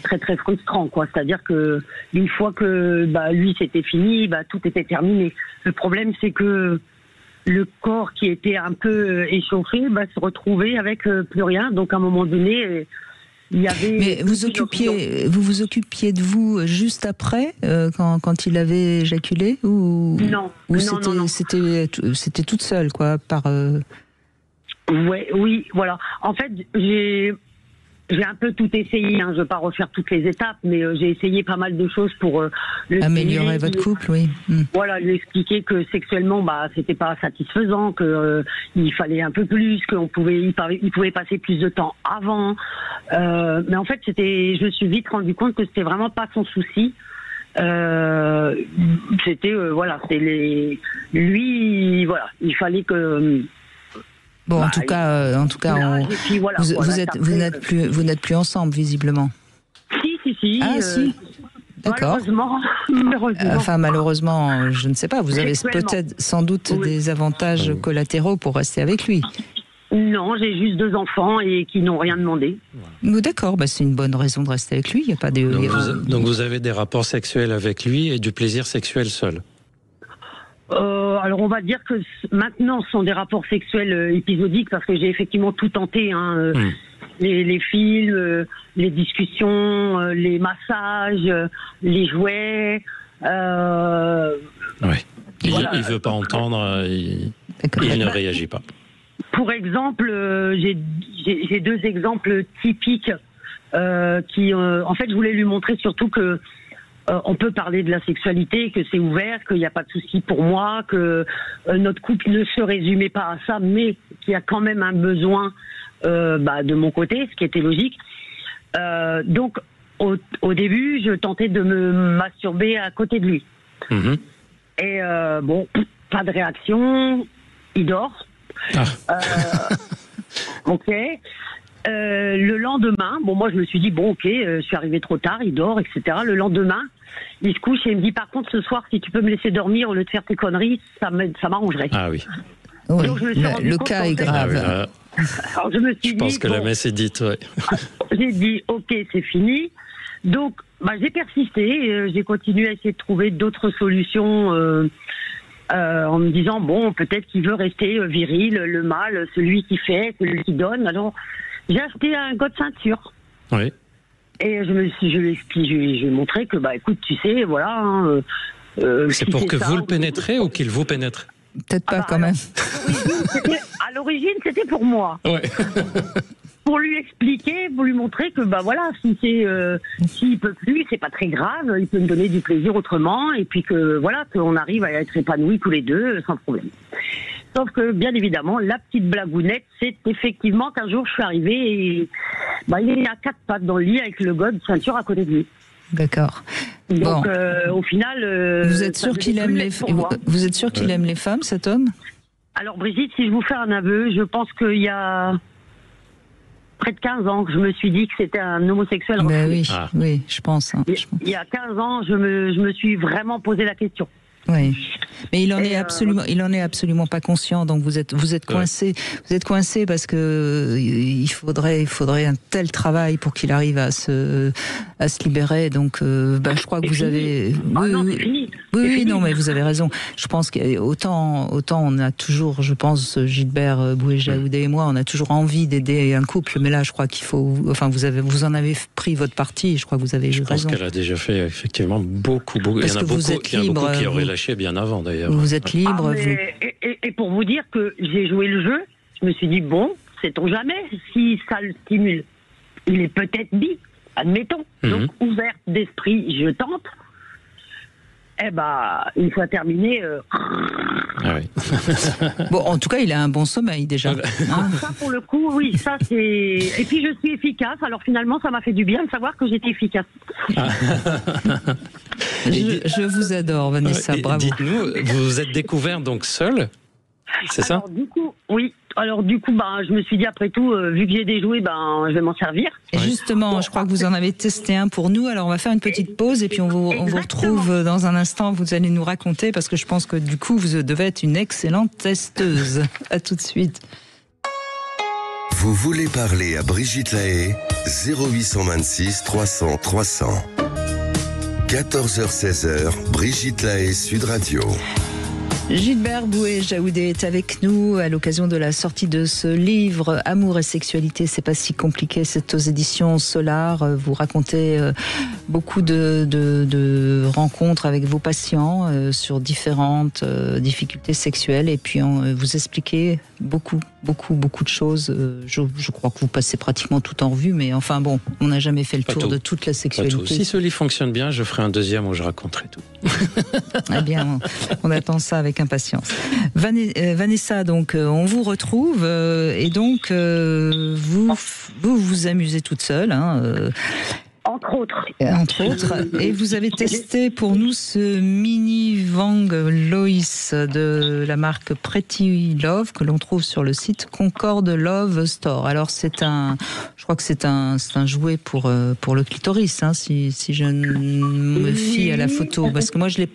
très très frustrant, quoi. C'est-à-dire que une fois que lui c'était fini, tout était terminé. Le problème, c'est que le corps qui était un peu échauffé se retrouvait avec plus rien. Donc à un moment donné, il y avait. Mais vous vous occupiez de vous juste après, quand il avait éjaculé, ou non, non. C'était toute seule, quoi, par. Oui, voilà. En fait, j'ai un peu tout essayé, je ne vais pas refaire toutes les étapes, mais j'ai essayé pas mal de choses pour améliorer votre couple, oui. Voilà, lui expliquer que sexuellement, c'était pas satisfaisant, que il fallait un peu plus, il pouvait passer plus de temps avant. Mais en fait, je me suis vite rendu compte que c'était vraiment pas son souci. C'était lui, voilà, il fallait que. Bon, en tout cas, vous n'êtes plus ensemble, visiblement. Si. Ah, si. D'accord. Malheureusement. Enfin, malheureusement, je ne sais pas. Vous avez peut-être, sans doute, des avantages collatéraux pour rester avec lui. Non, j'ai juste 2 enfants et qui n'ont rien demandé. D'accord, c'est une bonne raison de rester avec lui. Il y a pas de. Donc vous avez des rapports sexuels avec lui et du plaisir sexuel seul. Alors on va dire que maintenant ce sont des rapports sexuels épisodiques parce que j'ai effectivement tout tenté, les films, les discussions, les massages, les jouets. Oui. Il veut pas entendre, il ne réagit pas. Pour exemple, j'ai 2 exemples typiques qui, en fait, je voulais lui montrer surtout que on peut parler de la sexualité, que c'est ouvert, qu'il n'y a pas de souci pour moi, que notre couple ne se résumait pas à ça, mais qu'il y a quand même un besoin de mon côté, ce qui était logique. Donc, au début, je tentais de me masturber à côté de lui. Et pas de réaction, il dort. Ok. Le lendemain, moi je me suis dit je suis arrivée trop tard, il dort, etc. Le lendemain, il se couche et il me dit par contre ce soir si tu peux me laisser dormir au lieu de faire tes conneries, ça m'arrangerait. Ah oui. Donc, le cas est grave. Alors, je pense que la messe est dite. Ouais. J'ai dit ok, c'est fini. Donc j'ai persisté, j'ai continué à essayer de trouver d'autres solutions. En me disant peut-être qu'il veut rester viril, le mâle, celui qui fait, celui qui donne. Alors j'ai acheté un god ceinture. Oui. Et je lui ai montré que écoute, tu sais, voilà, C'est pour que vous le pénétrez ou qu'il vous pénètre? Peut-être pas quand même. À l'origine, c'était pour moi. Ouais. Pour lui expliquer, pour lui montrer que voilà, s'il peut plus, c'est pas très grave, il peut me donner du plaisir autrement, et puis que voilà, qu'on arrive à être épanouis tous les deux sans problème. Sauf que bien évidemment, la petite blagounette, c'est effectivement qu'un jour je suis arrivée et il est à 4 pattes dans le lit avec le gars de ceinture à côté de lui. D'accord. Donc au final, vous êtes sûr qu'il aime les Vous êtes sûr qu'il aime les femmes, cet homme? Alors Brigitte, si je vous fais un aveu, je pense qu'il y a près de 15 ans que je me suis dit que c'était un homosexuel. Oui, je pense. Il y a 15 ans, je me suis vraiment posé la question. Oui, mais il en est absolument pas conscient. Donc vous êtes coincé, vous êtes coincé parce que il faudrait un tel travail pour qu'il arrive à se libérer. Donc je crois que vous avez. Oui, non, mais vous avez raison. Je pense qu'autant on a toujours, je pense, Gilbert Boué-Jaoudé et moi, on a toujours envie d'aider un couple, mais là, je crois qu'il faut. Enfin, vous en avez pris votre parti. Je crois que vous avez raison. Je pense qu'elle a déjà fait effectivement beaucoup. Parce il y en a beaucoup qui auraient lâché bien avant d'ailleurs. Vous êtes libre. Et pour vous dire que j'ai joué le jeu, je me suis dit sait-on jamais si ça le stimule. Il est peut-être bi, admettons. Donc ouvert d'esprit, je tente. Une fois terminé. Bon, en tout cas, il a un bon sommeil déjà. Ça, pour le coup, oui, ça c'est. Et puis je suis efficace. Alors finalement, ça m'a fait du bien de savoir que j'étais efficace. Je vous adore, Vanessa. Bravo. Dites-nous, vous vous êtes découvert donc seul, c'est ça? Du coup, oui. Alors du coup, je me suis dit après tout, vu que j'ai des jouets, je vais m'en servir. Et justement, je crois que vous en avez testé un pour nous. Alors on va faire une petite pause et puis on vous retrouve dans un instant. Vous allez nous raconter parce que je pense que du coup vous devez être une excellente testeuse. À tout de suite. Vous voulez parler à Brigitte Lahaie? 0826 300 300. 14h-16h, Brigitte Lahaie, Sud Radio. Gilbert Boué-Jaoudé est avec nous à l'occasion de la sortie de ce livre Amour et sexualité, c'est pas si compliqué. C'est aux éditions Solar. Vous racontez beaucoup de rencontres avec vos patients sur différentes difficultés sexuelles et puis vous expliquez beaucoup de choses. Je crois que vous passez pratiquement tout en revue, mais enfin bon, on n'a jamais fait le tour de toute la sexualité. Si ce livre fonctionne bien, je ferai un deuxième où je raconterai tout. Eh bien, on attend ça avec impatience. Vanessa, donc on vous retrouve et donc vous amusez toute seule. Entre autres. Et vous avez testé pour nous ce mini Wang Lois de la marque Pretty Love que l'on trouve sur le site Concord Love Store. Alors je crois que c'est un jouet pour le clitoris, si je me fie à la photo, parce que moi je l'ai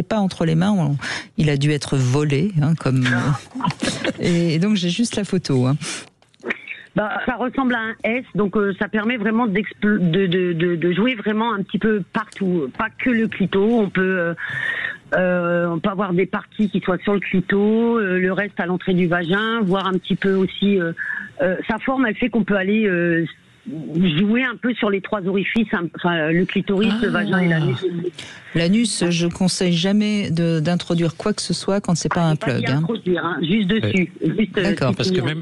pas entre les mains. Il a dû être volé, et donc j'ai juste la photo. Ça ressemble à un S, donc ça permet vraiment de jouer vraiment un petit peu partout, pas que le clito. On peut avoir des parties qui soient sur le clito, le reste à l'entrée du vagin, voir un petit peu aussi sa forme. Elle fait qu'on peut aller jouer un peu sur les 3 orifices, le clitoris, le vagin et l'anus. L'anus, je conseille jamais d'introduire quoi que ce soit quand c'est pas un plug. Juste dessus. D'accord, parce que même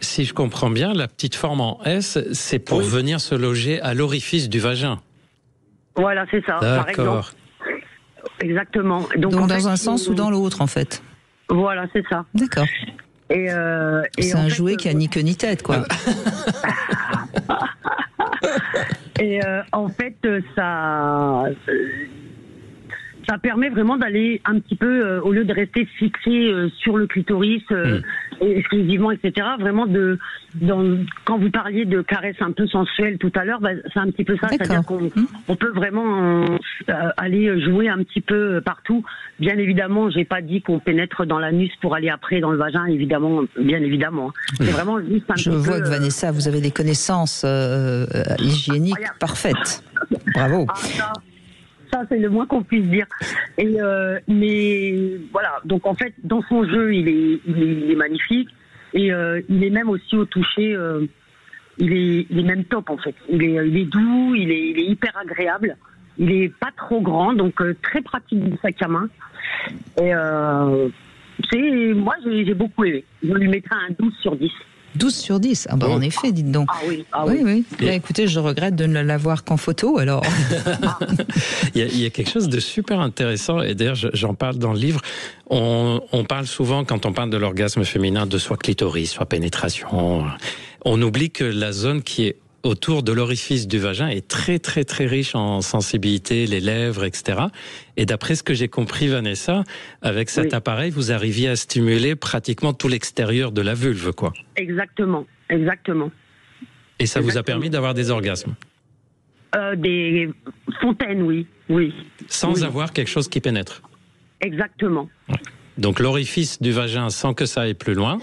si je comprends bien, la petite forme en S, c'est pour venir se loger à l'orifice du vagin. Voilà, c'est ça. Par exemple. Exactement. Donc dans un sens ou dans l'autre, en fait. Voilà, c'est ça. D'accord. Et c'est un jouet qui a ni queue ni tête, quoi. Et en fait, ça permet vraiment d'aller un petit peu, au lieu de rester fixé sur le clitoris exclusivement, etc., vraiment quand vous parliez de caresses un peu sensuelles tout à l'heure, c'est un petit peu ça, c'est-à-dire qu'on peut vraiment aller jouer un petit peu partout. Bien évidemment, j'ai pas dit qu'on pénètre dans l'anus pour aller après dans le vagin, bien évidemment. C'est vraiment juste un petit peu... Je vois que Vanessa, vous avez des connaissances hygiéniques parfaites. Bravo. Ça, c'est le moins qu'on puisse dire. Mais voilà, donc en fait, dans son jeu, il est magnifique. Et il est même aussi au toucher, il est même top en fait. Il est doux, il est hyper agréable. Il est pas trop grand, donc très pratique du sac à main. Et moi, j'ai beaucoup aimé. Je lui mettrai un 12 sur 10. 12 sur 10, ah bah en effet, dites donc. Ah oui, oui. Là, écoutez, je regrette de ne l'avoir qu'en photo, alors. Il y a quelque chose de super intéressant, et d'ailleurs j'en parle dans le livre. On parle souvent, quand on parle de l'orgasme féminin, de soit clitoris, soit pénétration. On oublie que la zone qui est autour de l'orifice du vagin est très très très riche en sensibilité, les lèvres, etc. Et d'après ce que j'ai compris, Vanessa, avec cet appareil, vous arriviez à stimuler pratiquement tout l'extérieur de la vulve, quoi. Exactement. Et ça vous a permis d'avoir des orgasmes? Des fontaines, oui. Sans avoir quelque chose qui pénètre? Exactement. Ouais. Donc l'orifice du vagin, sans que ça aille plus loin,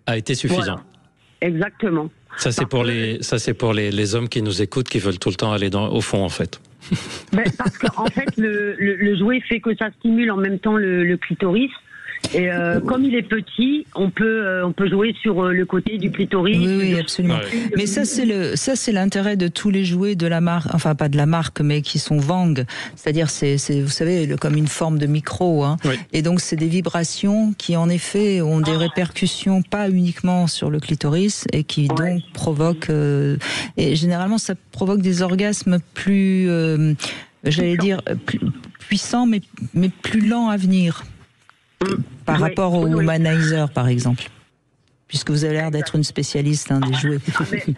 a été suffisant. Voilà. Exactement. Ça c'est pour les hommes qui nous écoutent, qui veulent tout le temps aller au fond, en fait. Parce qu'en fait, le jouet fait que ça stimule en même temps le clitoris. Et comme il est petit, on peut jouer sur le côté du clitoris. Oui, absolument. Ouais. Mais ça c'est l'intérêt de tous les jouets de la marque, enfin pas de la marque, mais qui sont Vang. C'est-à-dire c'est vous savez comme une forme de micro. Hein. Oui. Et donc c'est des vibrations qui en effet ont des répercussions pas uniquement sur le clitoris et qui donc provoquent et généralement ça provoque des orgasmes plus j'allais dire plus puissants mais plus lents à venir. Par rapport au Womanizer, par exemple, puisque vous avez l'air d'être une spécialiste des jouets.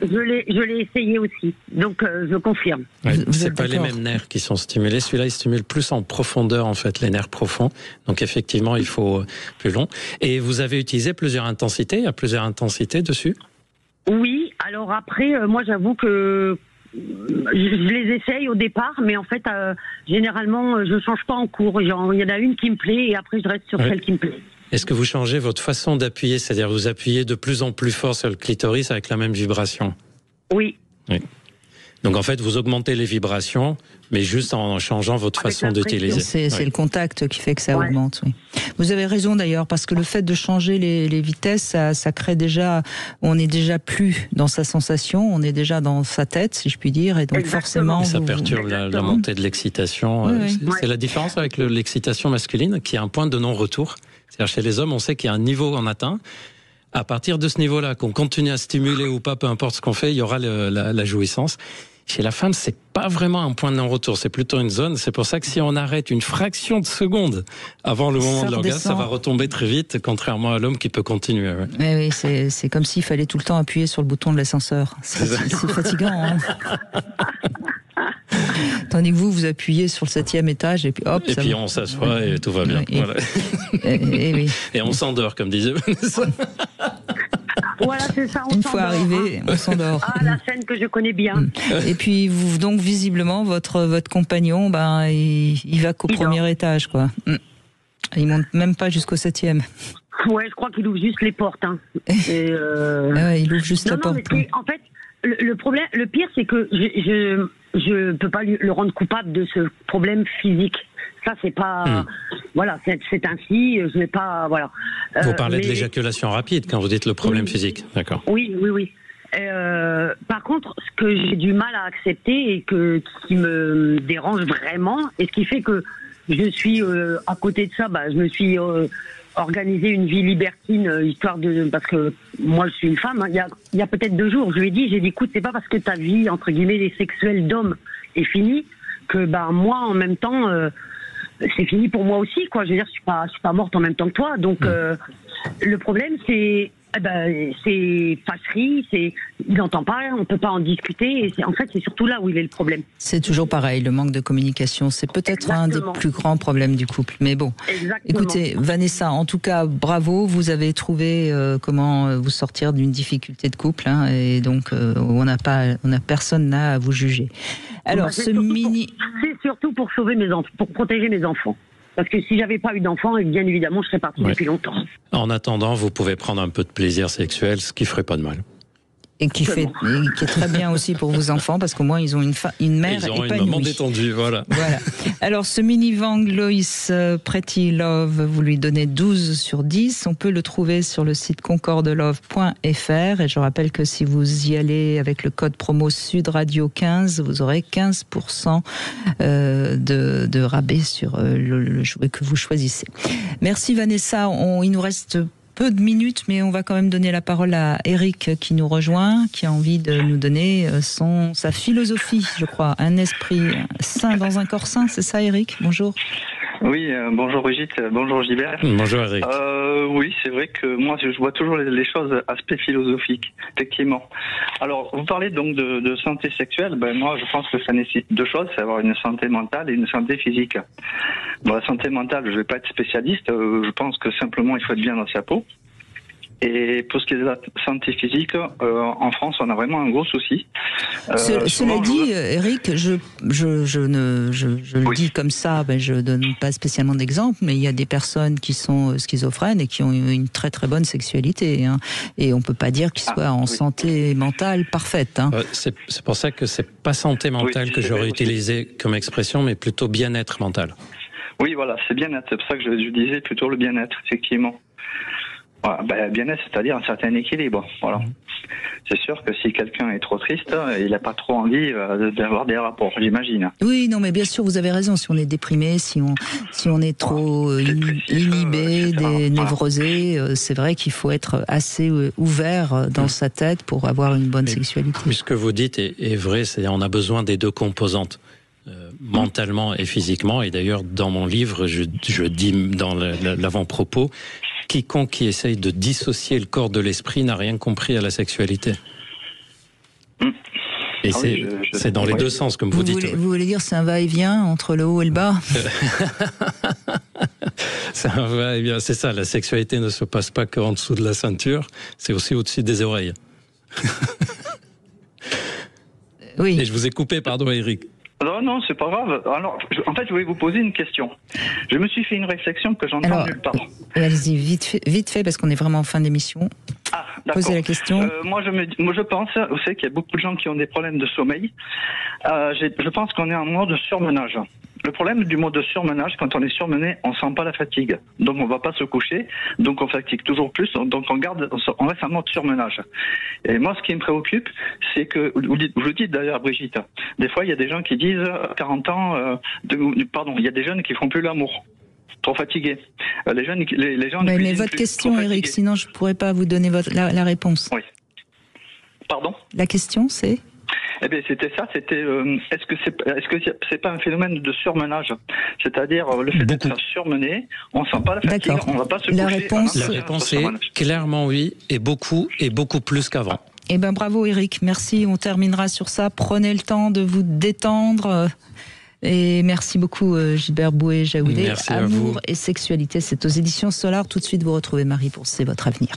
Je l'ai essayé aussi, donc je confirme. Ouais, c'est pas les mêmes nerfs qui sont stimulés. Celui-là, il stimule plus en profondeur, en fait, les nerfs profonds. Donc effectivement, il faut plus long. Et vous avez utilisé plusieurs intensités. Il y a plusieurs intensités dessus. Oui. Alors après, moi, j'avoue que je les essaye au départ, mais en fait, généralement, je change pas en cours. Il y en a une qui me plaît et après, je reste sur celle qui me plaît. Est-ce que vous changez votre façon d'appuyer? C'est-à-dire, vous appuyez de plus en plus fort sur le clitoris avec la même vibration? Oui. Donc, en fait, vous augmentez les vibrations, mais juste en changeant votre façon d'utiliser. C'est le contact qui fait que ça augmente, oui. Vous avez raison d'ailleurs, parce que le fait de changer les vitesses, ça crée déjà, on est déjà plus dans sa sensation, on est déjà dans sa tête, si je puis dire, et donc forcément... Ça perturbe la montée de l'excitation. C'est la différence avec l'excitation masculine, qui a un point de non-retour. C'est-à-dire, chez les hommes, on sait qu'il y a un niveau en atteint. À partir de ce niveau-là, qu'on continue à stimuler ou pas, peu importe ce qu'on fait, il y aura la jouissance. Chez la femme, c'est pas vraiment un point de non-retour, c'est plutôt une zone. C'est pour ça que si on arrête une fraction de seconde avant le moment de l'orgasme, ça va retomber très vite, contrairement à l'homme qui peut continuer. Oui, c'est comme s'il fallait tout le temps appuyer sur le bouton de l'ascenseur. C'est fatigant. Hein. Tandis que vous appuyez sur le 7e étage et puis hop. Et puis on s'assoit et tout va bien. Et on s'endort, comme disait Vanessa. Voilà, c'est ça. Une fois arrivé, on s'endort. Ah, la scène que je connais bien. Et puis, donc visiblement, votre compagnon, il va qu'au premier étage, quoi. Il monte même pas jusqu'au 7e. Ouais, je crois qu'il ouvre juste les portes. Hein. Il ouvre juste la porte. Mais en fait, le problème, le pire, c'est que je peux pas le rendre coupable de ce problème physique. Ça, c'est pas... Voilà, c'est ainsi, je n'ai pas... Voilà. Vous parlez de l'éjaculation rapide quand vous dites le problème physique, d'accord. Oui. Par contre, ce que j'ai du mal à accepter et qui me dérange vraiment, et ce qui fait que je suis à côté de ça, je me suis organisé une vie libertine, histoire de... Parce que moi, je suis une femme. Il y a peut-être 2 jours, j'ai dit, écoute, c'est pas parce que ta vie, entre guillemets, les sexuels d'hommes est finie que moi, en même temps... c'est fini pour moi aussi, quoi. Je veux dire, je suis pas morte en même temps que toi. Donc, le problème, c'est fâcherie, il n'entend pas, on peut pas en discuter. Et en fait, c'est surtout là où il est le problème. C'est toujours pareil, le manque de communication. C'est peut-être un des plus grands problèmes du couple. Mais bon, écoutez, Vanessa, en tout cas, bravo. Vous avez trouvé comment vous sortir d'une difficulté de couple, et donc personne n'a à vous juger. Alors, c'est surtout pour sauver mes enfants, pour protéger mes enfants. Parce que si j'avais pas eu d'enfants, bien évidemment, je serais partie depuis longtemps. En attendant, vous pouvez prendre un peu de plaisir sexuel, ce qui ferait pas de mal. Et qui est très bien aussi pour vos enfants, parce qu'au moins ils ont une mère ils ont épanouie. une maman détendue, voilà. Alors ce mini-Vang Loïs Pretty Love, vous lui donnez 12 sur 10. On peut le trouver sur le site concordelove.fr. Et je rappelle que si vous y allez avec le code promo Sud Radio 15, vous aurez 15% de rabais sur le jouet que vous choisissez. Merci Vanessa. Il nous reste peu de minutes, mais on va quand même donner la parole à Eric qui nous rejoint, qui a envie de nous donner sa philosophie, je crois. Un esprit sain dans un corps sain, c'est ça Eric? Bonjour. Oui, bonjour Brigitte, bonjour Gilbert. Bonjour Eric. Oui, c'est vrai que moi je vois toujours les choses aspect philosophique, effectivement. Alors, vous parlez donc de santé sexuelle, moi je pense que ça nécessite deux choses, c'est avoir une santé mentale et une santé physique. Bon, la santé mentale, je ne vais pas être spécialiste, je pense que simplement il faut être bien dans sa peau. Et pour ce qui est de la santé physique, en France, on a vraiment un gros souci. Cela dit, Eric, je le dis comme ça, je donne pas spécialement d'exemple, mais il y a des personnes qui sont schizophrènes et qui ont une très très bonne sexualité, hein, et on peut pas dire qu'ils soient en santé mentale parfaite. Hein. C'est pour ça que c'est pas santé mentale que j'aurais utilisé comme expression, mais plutôt bien-être mental. Oui, voilà, c'est bien-être. C'est pour ça que je disais plutôt le bien-être, effectivement. Voilà, bien-être, c'est-à-dire un certain équilibre. Voilà. C'est sûr que si quelqu'un est trop triste, il n'a pas trop envie d'avoir des rapports, j'imagine. Oui, non, mais bien sûr, vous avez raison. Si on est déprimé, si on est trop inhibé, névrosé, c'est vrai qu'il faut être assez ouvert dans sa tête pour avoir une bonne sexualité. Ce que vous dites est vrai, c'est-à-dire on a besoin des deux composantes. Mentalement et physiquement, et d'ailleurs dans mon livre je dis dans l'avant-propos, quiconque qui essaye de dissocier le corps de l'esprit n'a rien compris à la sexualité. Et c'est dans les deux sens, comme vous dites. Vous voulez dire c'est un va-et-vient entre le haut et le bas? C'est un va-et-vient, c'est ça, la sexualité ne se passe pas qu'en dessous de la ceinture, c'est aussi au-dessus des oreilles. Oui. Et je vous ai coupé, pardon Eric. Non, c'est pas grave. Alors, en fait, je voulais vous poser une question. Je me suis fait une réflexion que j'entends nulle part. Allez-y, vite fait, parce qu'on est vraiment en fin d'émission. Ah, d'accord. Posez la question. Moi, je pense, vous savez qu'il y a beaucoup de gens qui ont des problèmes de sommeil. Je pense qu'on est en mode surmenage. Le problème du mode surmenage, quand on est surmené, on sent pas la fatigue. Donc, on va pas se coucher. Donc, on fatigue toujours plus. Donc, on reste en mode surmenage. Et moi, ce qui me préoccupe, c'est que, vous le dites d'ailleurs, Brigitte, des fois, il y a des gens qui disent, 40 ans, il y a des jeunes qui font plus l'amour. Trop fatigués. Les gens. Mais votre question, Eric, sinon je pourrais pas vous donner la réponse. Oui. Pardon? La question, c'est? Eh bien, c'était ça. C'était est-ce que c'est pas un phénomène de surmenage, c'est-à-dire le fait d'être surmené, on sent pas la fatigue, on va pas se coucher. La réponse est clairement oui, et beaucoup plus qu'avant. Eh ben bravo Eric, merci. On terminera sur ça. Prenez le temps de vous détendre. Et merci beaucoup Gilbert Boué-Jaoudé. Merci à Amour vous. et sexualité, c'est aux éditions Solar. Tout de suite, vous retrouvez Marie pour C'est votre avenir.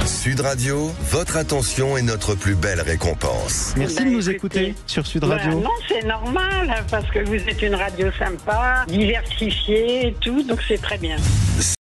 Sud Radio, votre attention est notre plus belle récompense. Merci de nous écouter sur Sud Radio. Non, c'est normal, parce que vous êtes une radio sympa, diversifiée et tout, donc c'est très bien.